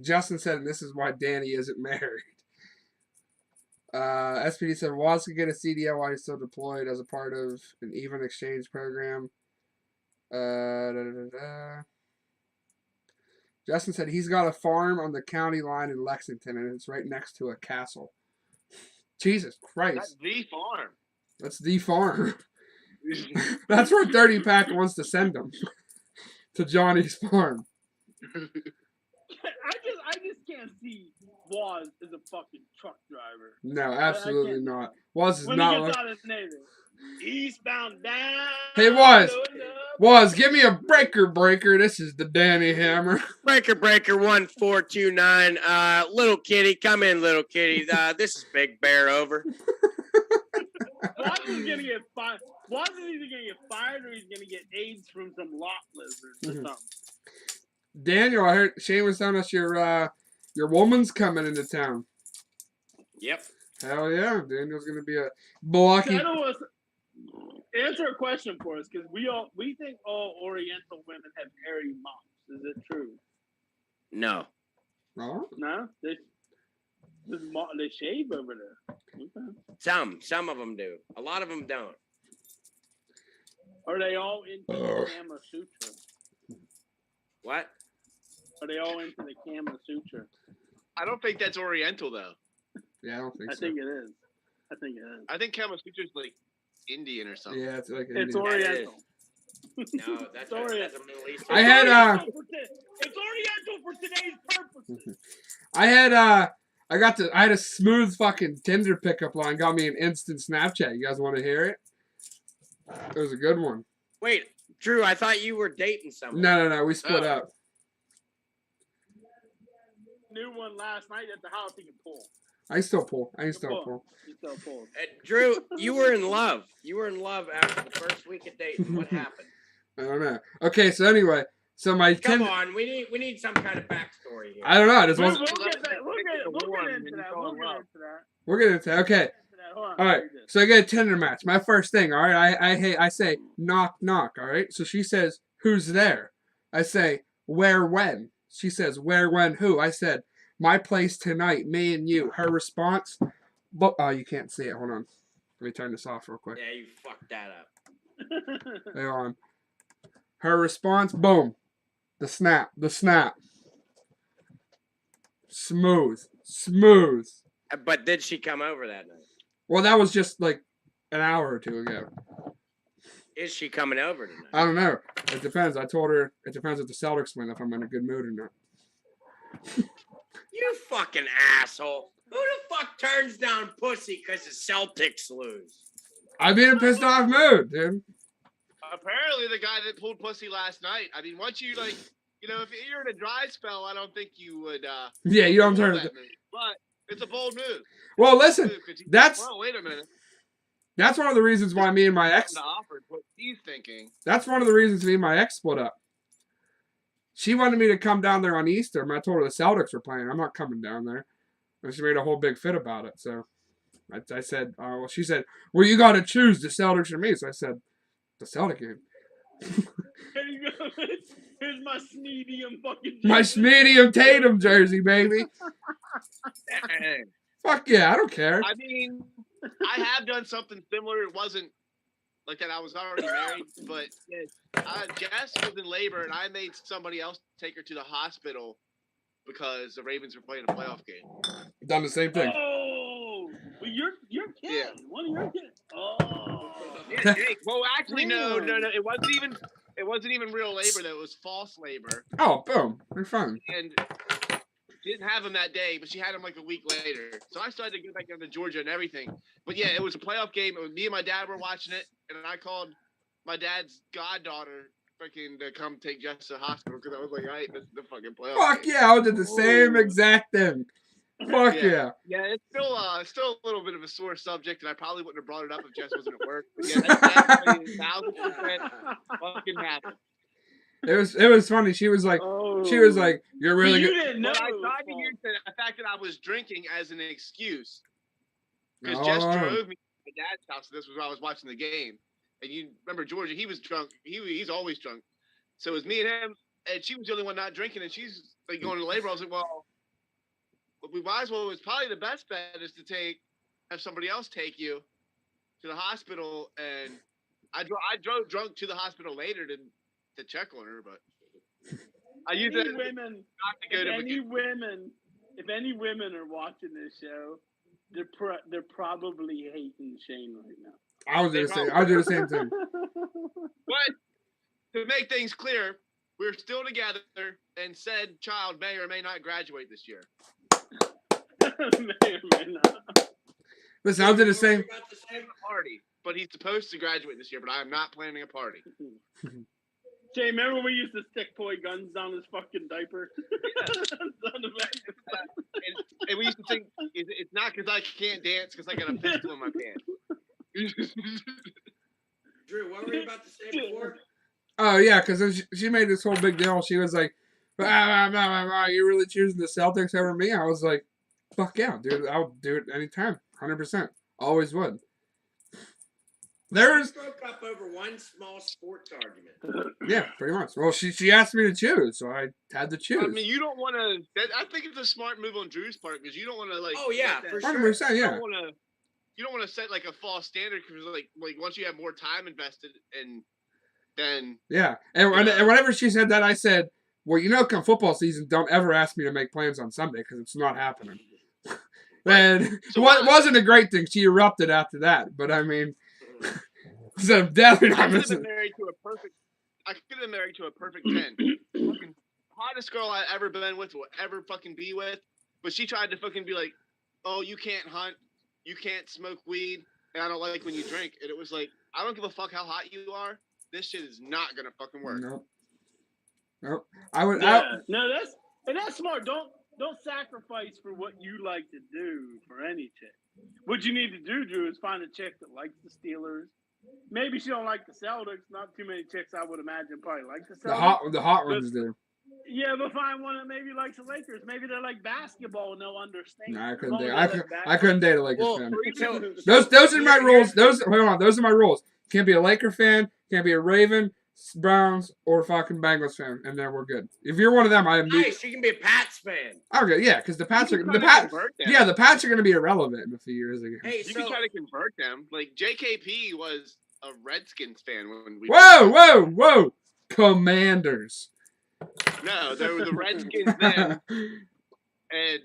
Justin said, and this is why Danny isn't married. SPD said, Waz could get a CDL while he's still deployed as a part of an even exchange program. Justin said he's got a farm on the county line in Lexington, and it's right next to a castle. Jesus That's Christ. the farm. That's the farm. That's where Dirty Pack wants to send him. To Johnny's farm. I just can't see Waz as a fucking truck driver. No, absolutely not. Was is When not he like. gets out of the Navy. Eastbound down. Hey, Was, give me a breaker. This is the Danny Hammer. Breaker 1429. Little kitty, come in, little kitty. This is Big Bear over. Waz is gonna get fired. Waz is either gonna get fired or he's gonna get AIDS from some lot lizards or something. Daniel, I heard Shane was telling us your woman's coming into town. Yep. Hell yeah, Daniel's gonna be a blocky. Answer a question for us, because we think all Oriental women have hairy mops. Is it true? No. Oh, No, they shave over there. Okay. Some of them do. A lot of them don't. Are they all into the Kama Sutra? What? Are they all into the Kama Sutra? I don't think that's Oriental though. yeah, I don't think I so. think it is. I think Kama Sutra's like Indian or something. Yeah, it's like It's Indian. Oriental. No, that's a Middle Eastern. I had It's Oriental for today's purposes. I had a smooth fucking Tinder pickup line. Got me an instant Snapchat. You guys want to hear it? It was a good one. Wait, Drew, I thought you were dating someone. No. We split Oh. up. New one last night at the house. He can pull. I still pull. He still pulls. Drew, you were in love. You were in love after the first week of dating. What happened? I don't know. Okay, so anyway, so my Come Tinder. on, we need some kind of backstory here. I don't know. I just We'll want. get that. We'll get into that. We're gonna say okay. Hold on, All right, read this. so I get a Tinder match. My first thing, all right. I say knock knock. All right. So she says, "Who's there?" I say, "Where when?" She says, "Where when who?" I said, "My place tonight, me and you." Her response, "But you can't see it. Hold on. Let me turn this off real quick. Yeah, you fucked that up. Hang on." Her response, boom, the snap. Smooth. But did she come over that night? Well, that was just like an hour or two ago. Is she coming over tonight? I don't know. It depends. I told her it depends if the Celtics win, if I'm in a good mood or not. You fucking asshole. Who the fuck turns down pussy because the Celtics lose? I'd be in a pissed off mood, dude. Apparently, the guy that pulled pussy last night. I mean, once you if you're in a dry spell, I don't think you would. Yeah, you don't pull turn that it. move. But it's a bold move. Well, listen, that's Well, wait a minute. that's one of the reasons why me and my ex. To offer what he's thinking. That's one of the reasons me and my ex split up. She wanted me to come down there on Easter, but I told her the Celtics were playing. I'm not coming down there. And she made a whole big fit about it. So I said, well, she said, well, you got to choose the Celtics or me. So I said, the Celtic game. There you go. Here's my medium fucking. My medium Tatum jersey, baby. Dang. Fuck yeah, I don't care. I mean, I have done something similar. It wasn't like that. I was already married, but Jess was in labor, and I made somebody else take her to the hospital because the Ravens were playing a playoff game. Done the same thing. Oh, well, your kid. Yeah. One of your kids. Oh. Yeah, Jake. Well, actually, no. It wasn't even real labor. That was false labor, Oh, boom. They're fine. and she didn't have him that day, but she had him like a week later. So I started to get back down to Georgia and everything. But yeah, it was a playoff game. It was me and my dad were watching it, and I called my dad's goddaughter freaking to come take Jess to the hospital because I was like, all right, this is the fucking playoff. Fuck game. yeah, I did the same exact thing. Fuck Yeah. yeah. Yeah, it's still a little bit of a sore subject, and I probably wouldn't have brought it up if Jess wasn't at work. But yeah, that's definitely 1,000% fucking happened. It was funny. She was like, you're really you good. didn't know. But I it was tried to false. use the fact that I was drinking as an excuse. Because Jess Oh. drove me to my dad's house, and this was while I was watching the game. And you remember Georgia, he was drunk. He's always drunk. So it was me and him, and she was the only one not drinking, and she's like going to labor. I was like, well, we might as well. It's probably the best bet is to have somebody else take you to the hospital. And I drove drunk to the hospital later to to check on her, but I use Any it women, not to go if to any women are watching this show, they're probably hating Shane right now. I was gonna do the same thing. But to make things clear, we're still together, and said child may or may not graduate this year. May or may not. Listen, I'll do the same. About the same. Party, but he's supposed to graduate this year. But I am not planning a party. Jay, remember when we used to stick toy guns down his fucking diaper? On the back. And we used to think it's not because I can't dance, because I got a pistol in my pants. Drew, what were you about to say before? Oh yeah, because she made this whole big deal. She was like, "You really choosing the Celtics over me?" I was like, "Fuck yeah, dude! I'll do it anytime, 100%. Always would." We broke up over one small sports argument. Yeah, pretty much. Well, she asked me to choose, so I had to choose. I mean, you don't want to. I think it's a smart move on Drew's part, because you don't want to like. Oh yeah, for sure. 100%, You yeah. don't want to set like a false standard, because like once you have more time invested, and then Yeah, and whenever she said that, I said, "Well, come football season, don't ever ask me to make plans on Sunday, because it's not happening." And So it wasn't a great thing. She erupted after that, but I mean, so definitely I not could have missing. been married to a perfect. I could have been married to a perfect 10. Fucking hottest girl I ever been with, will ever fucking be with. But she tried to fucking be like, "Oh, you can't hunt, you can't smoke weed, and I don't like when you drink." And it was like, I don't give a fuck how hot you are. This shit is not gonna fucking work. Nope. I would. Yeah. No, that's smart. Don't sacrifice for what you like to do for any chick. What you need to do, Drew, is find a chick that likes the Steelers. Maybe she don't like the Celtics. Not too many chicks, I would imagine, probably like the Celtics. The hot ones do. Yeah, but find one that maybe likes the Lakers. Maybe they like basketball and they'll understand. No, I As couldn't long date. as they like I couldn't date a Lakers Well, fan. so Those are my rules. Those are my rules. Can't be a Laker fan. Can't be a Raven, Browns, or fucking Bengals fan, and then we're good. If you're one of them, I am. nice, you can be a Pats fan. Okay, yeah, because the Pats are You can the try to Pats. convert them. Yeah, the Pats are going to be irrelevant in a few years again. Hey, You so can try to convert them. Like JKP was a Redskins fan when we. Whoa! Commanders. No, there were the Redskins then, and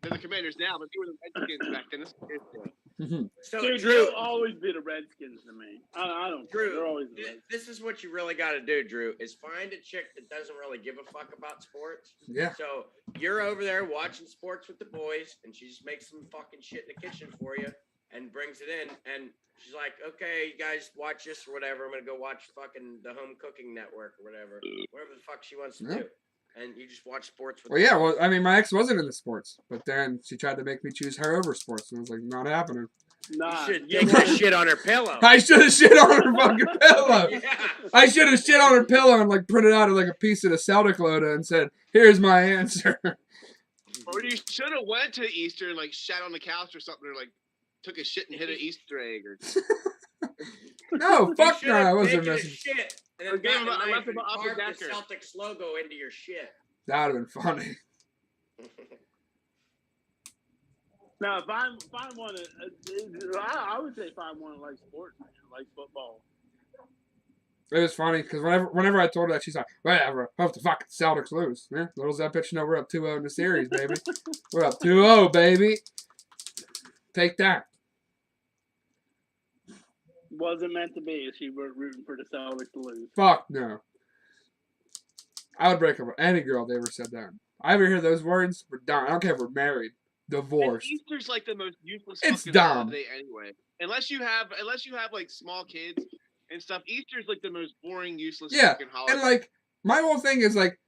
they're the Commanders now, but they were the Redskins back then. so Dude, Drew, they'll always be the Redskins to me. I don't care. Drew, They're always the Redskins. this is what you really got to do, Drew, is find a chick that doesn't really give a fuck about sports. Yeah. So you're over there watching sports with the boys, and she just makes some fucking shit in the kitchen for you and brings it in, and she's like, "Okay, you guys watch this or whatever. I'm gonna go watch fucking the Home Cooking Network or whatever the fuck she wants to Yeah. do." And you just watch sports with Well, yeah. Well, I mean, my ex wasn't into sports, but then she tried to make me choose her over sports, and I was like, not happening. Nah, You should you take want- that shit on her pillow. I should have shit on her fucking pillow. Yeah. I should have shit on her pillow and like printed out like a piece of the Celtic logo and said, "Here's my answer." Or you should have went to Easter and like sat on the couch or something, or like took a shit and hit an Easter egg, or No, fuck You no, I should've wasn't taken a missing. shit and Or then gave got him a a- knife left him and an upper carved the decker. Celtics logo into your shit. That would have been funny. No, find one. I would say find one that likes sports, man, like football. It was funny because whenever I told her that, she's like, "Whatever, hope the fucking Celtics lose." Yeah, little does that bitch know we're up 2-0 in the series, baby. We're up 2-0, baby. Take that. Wasn't meant to be if she were rooting for the Celtics to lose. Fuck no. I would break up with any girl if they ever said that. I ever hear those words, we're done. I don't care if we're married, And divorced. Easter's like the most useless It's fucking dumb. holiday anyway. Unless you have like small kids and stuff. Easter's like the most boring, useless Yeah, fucking holiday. And like my whole thing is like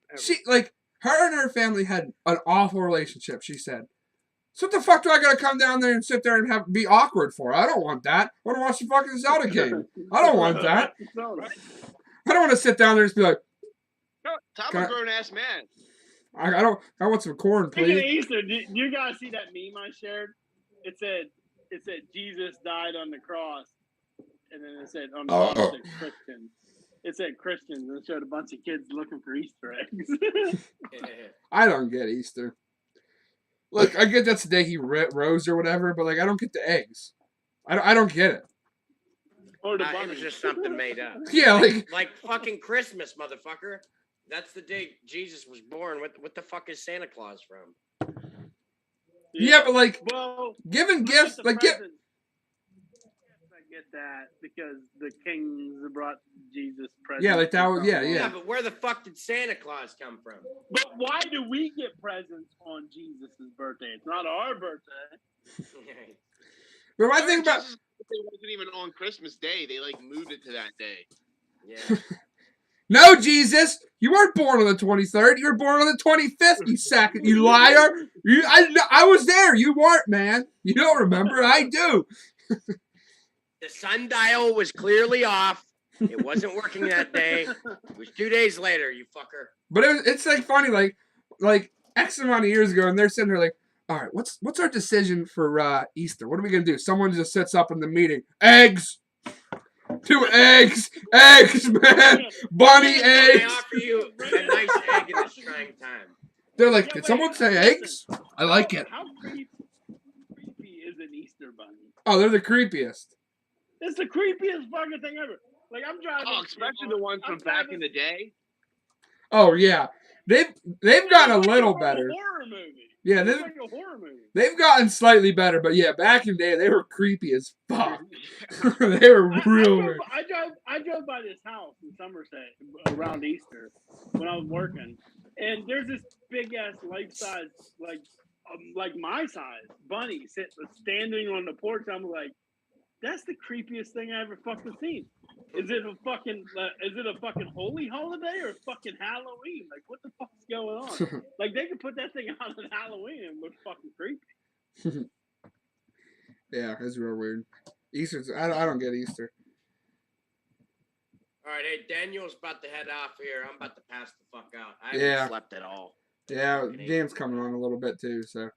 her and her family had an awful relationship. She said, "So what the fuck do I gotta come down there and sit there and be awkward for? I don't want that. I want to watch the fucking Zelda game. I don't want that. I don't want to sit down there and just be like, No, Tom's Can a I- grown ass man. I want some corn, Speaking of please." Easter, did you guys see that meme I shared? It said Jesus died on the cross, and then it said on the cross it said Christians. It said Christians, and it showed a bunch of kids looking for Easter eggs. I don't get Easter. Look, I get that's the day he rose or whatever, but like I don't get the eggs. I don't get it. Or the It bunny. was just something made up. Yeah, Like fucking Christmas, motherfucker. That's the day Jesus was born. What the fuck is Santa Claus from? yeah, but like Well, giving I gifts, get the like get. presents. Yes, I get that because the kings brought Jesus presents. Yeah, like that and was- stuff yeah, along. yeah. But where the fuck did Santa Claus come from? But why do we get presents on Jesus' birthday? It's not our birthday. But my I thing heard about Jesus' birthday wasn't even on Christmas Day. They like moved it to that day. Yeah. no Jesus, you weren't born on the 23rd. You were born on the 25th. You second, you liar. I was there. You weren't, man. You don't remember. I do. The sundial was clearly off. It wasn't working that day. It was 2 days later, you fucker. But it's like funny, like X amount of years ago, and they're sitting there like, all right, what's our decision for Easter? What are we gonna do? Someone just sits up in the meeting, eggs, 2 eggs, man, bunny I eggs. offer you a nice egg in this trying time. They're like, Yeah, did wait, someone say listen. eggs? I like it. How creepy is an Easter bunny? Oh, they're the creepiest. It's the creepiest fucking thing ever. Like I'm driving. Oh, especially the ones from back in the day. Oh yeah, they've gotten a little better. Horror movie. Yeah, It's like a horror movie. they've gotten slightly better, but yeah, back in the day they were creepy as fuck. They were real weird. I drove by this house in Somerset around Easter when I was working, and there's this big ass life size, like my size bunny standing on the porch. I'm like, that's the creepiest thing I ever fucking seen. Is it a fucking holy holiday or fucking Halloween? Like, what the fuck's going on? Like, they could put that thing out on Halloween and look fucking creepy. Yeah, it's real weird. Easter's I don't get Easter. All right, hey, Daniel's about to head off here. I'm about to pass the fuck out. I haven't Yeah. slept at all. Yeah, game's coming on a little bit too, so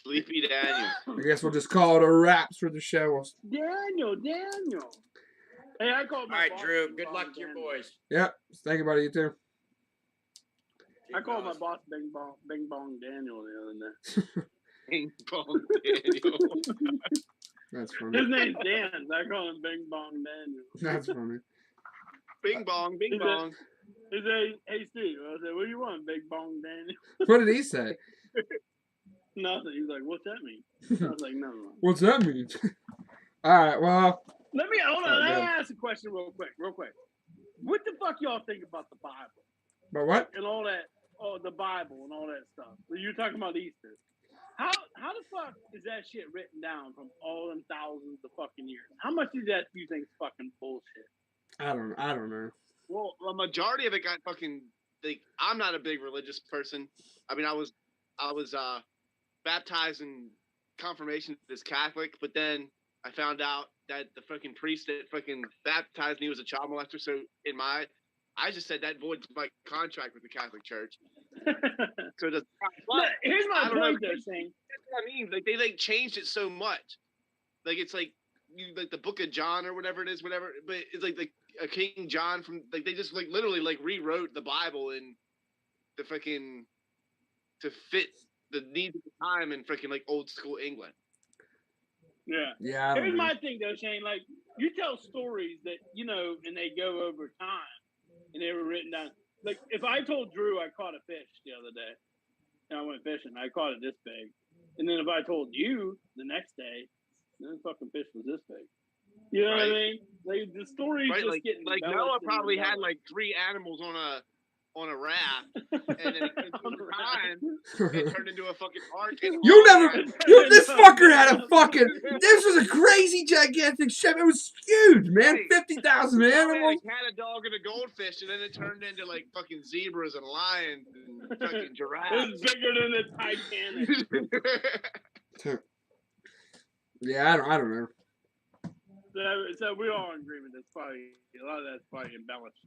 Sleepy Daniel. I guess we'll just call it a wraps for the show. Daniel. Hey, I called All my right, boss Drew. Bing Good Bong luck to your Daniel. boys. Yep, think about it, you too. I called my boss Bing Bong Daniel the other day. Bing Bong Daniel. That's funny. His name's Dan. So I call him Bing Bong Daniel. That's funny. Bing Bong, Bing Bong. He said, "Hey Steve," I said, "What do you want, Big Bong Daniel?" What did he say? Nothing. He's like, "What's that mean?" I was like, "No." What's that mean? All right, well, Hold on. Oh, Let me good. ask a question real quick. What the fuck y'all think about the Bible but what? and all that? Oh, the Bible and all that stuff. So you're talking about Easter. How the fuck is that shit written down from all them thousands of fucking years? How much of that do you think is fucking bullshit? I don't know. Well, the majority of it got fucking. Like, I'm not a big religious person. I mean, I was baptized in confirmation as Catholic, but then I found out that the fucking priest that fucking baptized me was a child molester. So I just said that voids my contract with the Catholic Church. So it doesn't. But Here's my I don't know. point, though, Shane. that's what I mean. Like they changed it so much. Like it's like the Book of John or whatever it is, whatever. But it's like a King John from like they just like literally like rewrote the Bible in the fucking to fit the needs of the time in freaking like old school England. Yeah. Yeah, I don't Here's know. my thing, though, Shane. Like, you tell stories that, and they go over time, and they were written down. Like, if I told Drew I caught a fish the other day, and I went fishing, I caught it this big. And then if I told you the next day, the fucking fish was this big. You know what I Right. mean? Like, the story's Right? just getting Like Noah developed and probably had developed. like 3 animals on a raft, and then it came On through a time it turned into a fucking ark. And You all never. that. This fucker had a fucking. This was a crazy, gigantic ship. It was huge, man. Right. 50,000 Probably had animals. a cat, a dog, and a goldfish, and then it turned into like fucking zebras and lions and fucking It was giraffes. bigger than the Titanic. Yeah, I don't know. So we're all in agreement. That's probably a lot of that's probably embellished.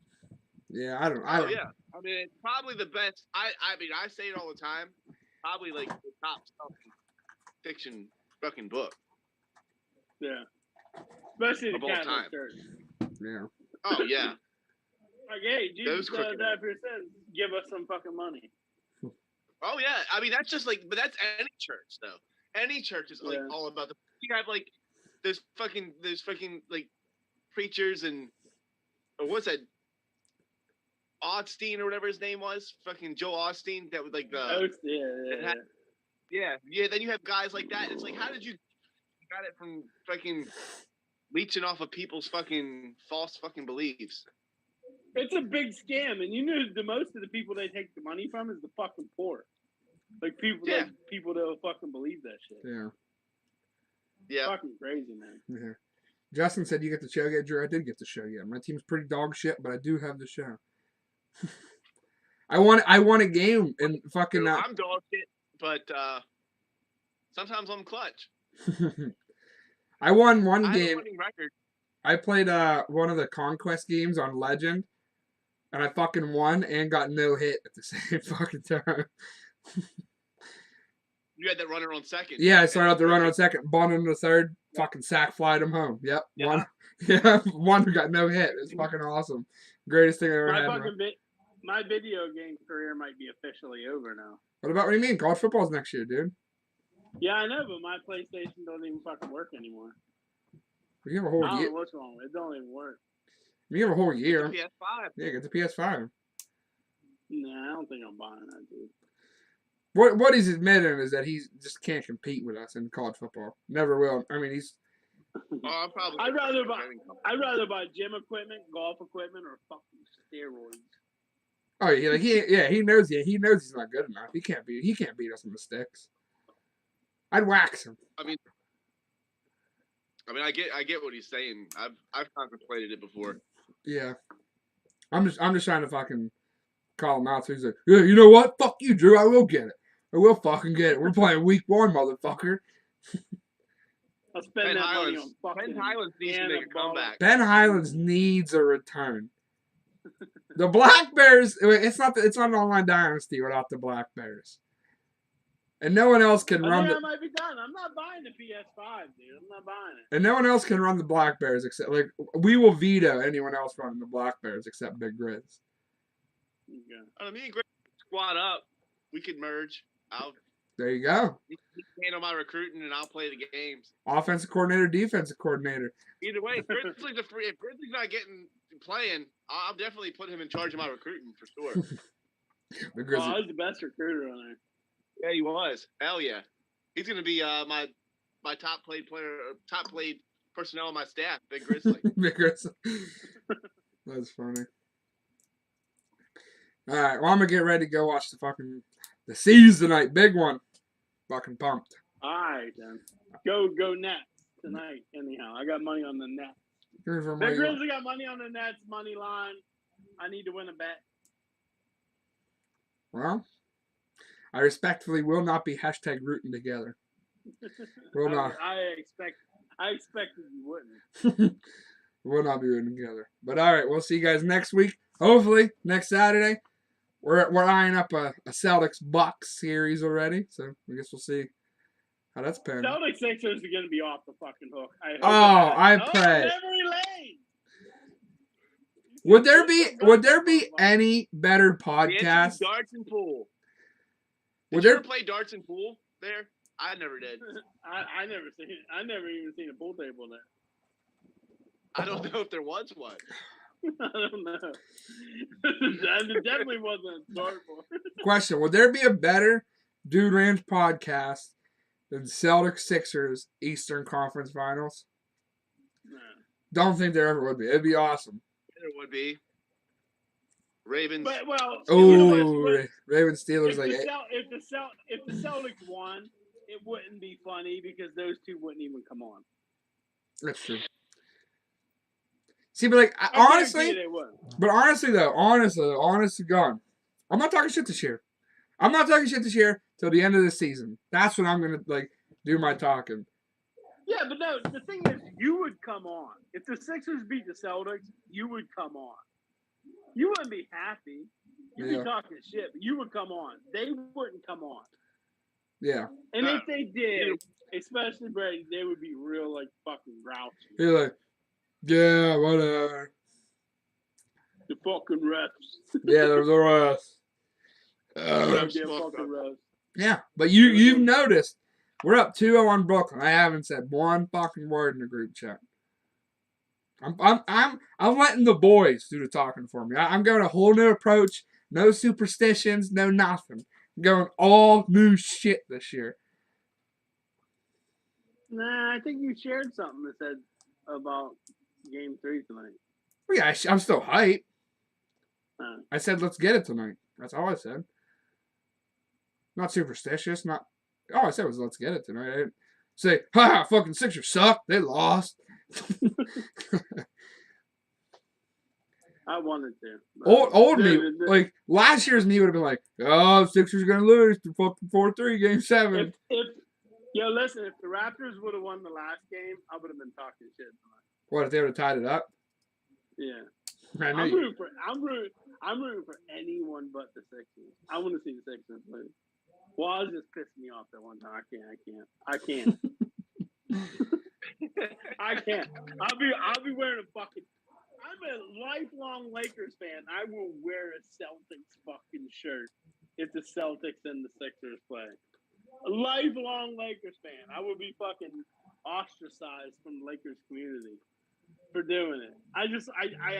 Yeah, I don't. Oh yeah, I mean it's probably the best. I mean I say it all the time. Probably like the top fiction fucking book. Yeah. Especially the Of all Catholic time. Church. Yeah. Oh yeah. Like, hey, Jesus Those crooked- that here says, give us some fucking money. Oh yeah. I mean that's just like, but that's any church though. Any church is like Yeah. all about the. You have like those fucking like preachers and or what's that? Osteen or whatever his name was, fucking Joe Osteen. That was like the yeah. Then you have guys like that. It's like, how did you got it from fucking leeching off of people's fucking false fucking beliefs? It's a big scam, and you know the most of the people they take the money from is the fucking poor. Like people, Yeah. people that fucking believe that shit. Yeah. Yeah. Fucking crazy, man. Yeah. Justin said you get the show yet, Drew. I did get the show yet. My team's pretty dog shit, but I do have the show. I won a game in fucking. I'm dog shit, but sometimes I'm clutch. I won one I have a game. winning record. I played one of the Conquest games on Legend, and I fucking won and got no hit at the same fucking time. You had that runner on second. Yeah, I started out the runner on second, bonded in the third, fucking sack flied him home. Yep, Yeah. one. Yeah, one got no hit. It's fucking awesome. Greatest thing I ever had. My video game career might be officially over now. What about what do you mean? College football's next year, dude. Yeah, I know, but my PlayStation don't even fucking work anymore. You have a I whole don't year. know what's wrong. It don't even work. You have a whole year. PS5. Yeah, get the PS5. Nah, I don't think I'm buying that, dude. What he's admitting is that he just can't compete with us in college football. Never will. I mean, he's Oh, I'm probably. I'd rather buy gym equipment, golf equipment, or fucking steroids. oh yeah, like he knows he knows he's not good enough. He can't beat us on the sticks. I'd wax him. I mean, I get what he's saying. I've contemplated it before. Yeah, I'm just trying to fucking call him out. So he's like, yeah, you know what? Fuck you, Drew. I will get it. I will fucking get it. We're playing week 1, motherfucker. I'll spend Ben that money Highlands. on fucking. Ben Highlands needs to make a comeback. Ben Highlands needs a return. The Black Bears. It's not an online dynasty without the Black Bears. And no one else can I run think the. I might be done. I'm not buying the PS5, dude. I'm not buying it. And no one else can run the Black Bears except like we will veto anyone else running the Black Bears except Big Grizz. Okay. Me and Greg squad up. We could merge. There you go. You handle my recruiting, and I'll play the games. Offensive coordinator, defensive coordinator. Either way, if Grizzly's not playing, I'll definitely put him in charge of my recruiting for sure. The Oh, Grizzlies. I was the best recruiter on there. Yeah, he was. Hell yeah. He's gonna be my top played personnel on my staff, Big Grizzly. Big Grizzly. That's funny. All right, well I'm gonna get ready to go watch the season tonight. Big one. Fucking pumped. All right, then. Go Nets tonight. Anyhow, I got money on the Nets. Here's where Big my- Grizzly got money on the Nets money line. I need to win a bet. Well, I respectfully will not be hashtag rooting together. Will not. I expected you wouldn't. We'll not be rooting together. But all right, we'll see you guys next week. Hopefully next Saturday. We're eyeing up a Celtics Bucks series already, so I guess we'll see how that's panning. Celtics Sixers are going to be off the fucking hook. I pray. Memory lane. Would there be any better podcast? Darts and pool. Would Did you there ever play darts and pool there? I never did. I never seen it. I never even seen a pool table there. I don't know if there was one. I don't know. There definitely wasn't a dartboard. question? Would there be a better Dude Ranch podcast than Celtics Sixers Eastern Conference Finals? No. Don't think there ever would be. It'd be awesome. There would be. Ravens. But well, Oh, Ravens Steelers if like the Celtics won, it wouldn't be funny because those two wouldn't even come on. that's true. See, but like I guarantee honestly, they wouldn't. but honest to God, I'm not talking shit this year. I'm not talking shit this year till the end of the season. That's when I'm gonna like do my talking. Yeah, but no, the thing is, you would come on. If the Sixers beat the Celtics, you would come on. You wouldn't be happy. You'd Yeah. be talking shit, but you would come on. They wouldn't come on. Yeah, And if they did, especially Brady, they would be real, like, fucking grouchy. you're like, yeah, whatever. The fucking refs. Yeah, there's a rest. Goddamn fucking refs. Yeah, but you've noticed we're up 2-0 on Brooklyn. I haven't said one fucking word in the group chat. I'm letting the boys do the talking for me. I'm going a whole new approach. No superstitions, no nothing. I'm going all new shit this year. Nah, I think you shared something that said about Game 3 tonight. Well, yeah, I'm still hyped. Uh, I said let's get it tonight. That's all I said. Not superstitious. Not. All I said was let's get it tonight. I didn't say, ha, fucking Sixers suck. They lost. I wanted to. Old me, Dude, like last year's me would have been like, oh, Sixers gonna lose to fucking 4-3 game 7. Listen, if the Raptors would have won the last game, I would have been talking shit tonight. What if they would have tied it up? Yeah. I know I'm you. rooting for anyone but the Sixers. I want to see the Sixers lose. Waz just pissed me off that one time. I can't. I can't. I'll be wearing a fucking. I'm a lifelong Lakers fan. I will wear a Celtics fucking shirt if the Celtics and the Sixers play. A lifelong Lakers fan. I will be fucking ostracized from the Lakers community for doing it. I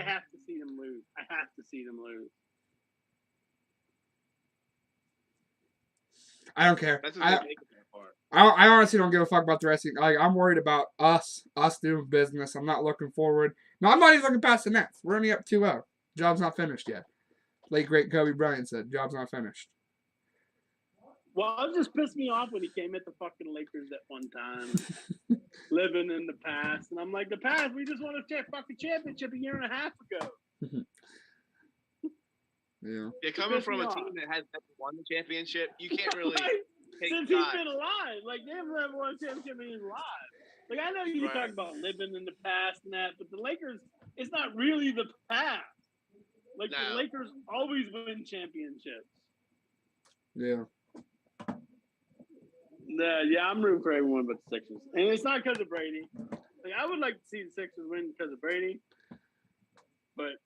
have to see them lose. I have to see them lose. I don't care. That's what they make it that far. I honestly don't give a fuck about the rest of it. Like, I'm worried about us doing business. I'm not looking forward. No, I'm not even looking past the Nets. We're only up 2-0. Job's not finished yet. Late great Kobe Bryant said, job's not finished. Well, it just pissed me off when he came at the fucking Lakers at one time, living in the past. And I'm like, the past, we just won a fucking championship a year and a half ago. Yeah. Yeah, coming from a team that has never won the championship, you can't really take Since sides. he's been alive. Like, they haven't ever won a championship in his life. Like, I know you talk about living in the past and that, but the Lakers, it's not really the past. Like, the Lakers always win championships. Yeah. Yeah, I'm rooting for everyone but the Sixers. And it's not because of Brady. Like, I would like to see the Sixers win because of Brady. But,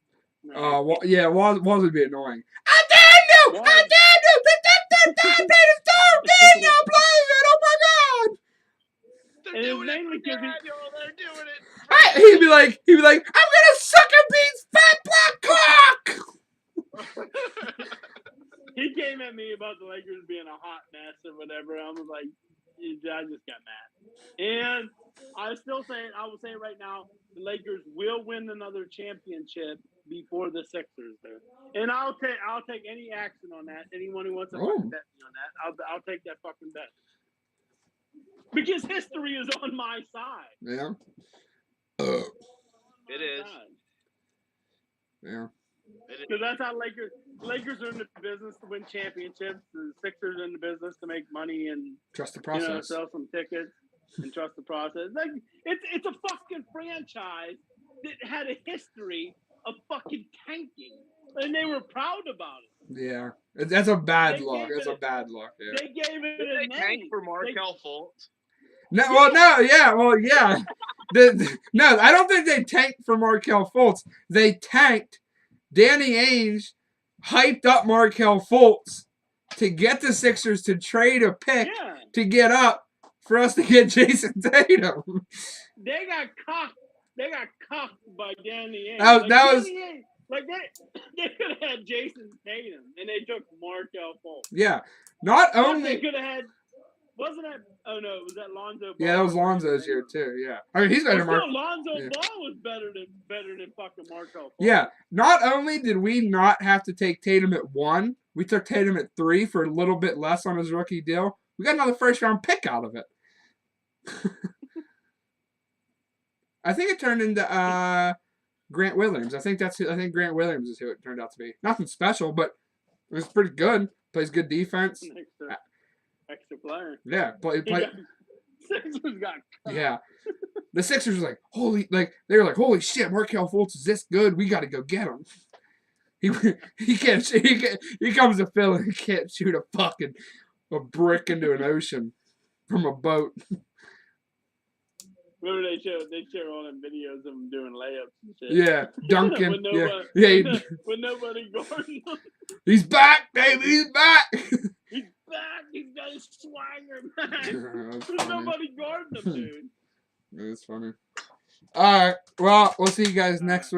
no. Yeah, Waz would be annoying. I dare you! I dare you! Daniel plays it! Oh my god! They're doing it for Daniel. They're doing it. He'd be like, I'm gonna suck a beat's fat black cock! He came at me about the Lakers being a hot mess or whatever. I was like, I just got mad. And I will say right now, the Lakers will win another championship before the Sixers do. And I'll take any action on that. Anyone who wants to fucking bet me on that, I'll take that fucking bet. Because history is on my side. Yeah. It is. Yeah. Because that's how Lakers are in the business to win championships. The Sixers are in the business to make money and trust the process. Sell some tickets and trust the process. Like it's a fucking franchise that had a history of fucking tanking, and they were proud about it. Yeah, that's a bad look. That's a bad look. Yeah. They gave it Did a they name. tank for Markelle Fultz? No, yeah. No, I don't think they tanked for Markelle Fultz. They tanked. Danny Ainge hyped up Markelle Fultz to get the Sixers to trade a pick to get up for us to get Jason Tatum. They got cocked by Danny Ainge. They could have had Jason Tatum, and they took Markelle Fultz. Yeah, not only they could have had. Wasn't that? Oh no, was that Lonzo Ball? Yeah, that was Lonzo's year too. Yeah, I mean he's better. Lonzo Ball was better than fucking Markelle Fultz. Yeah, not only did we not have to take Tatum at 1, we took Tatum at 3 for a little bit less on his rookie deal. We got another first round pick out of it. I think it turned into Grant Williams. I think Grant Williams is who it turned out to be. Nothing special, but it was pretty good. Plays good defense. Extra player. Yeah, Sixers got cut. Yeah. The Sixers were like, they were like, holy shit, Markelle Fultz is this good. We got to go get him. He comes to Philly and can't shoot a brick into an ocean from a boat. Remember they show all them videos of him doing layups and shit. Yeah, dunking. With nobody guarding him. He's back, baby. He's back. He's back. He's got his swagger back. There's nobody guarding him, dude. It's funny. All right. Well, we'll see you guys next week.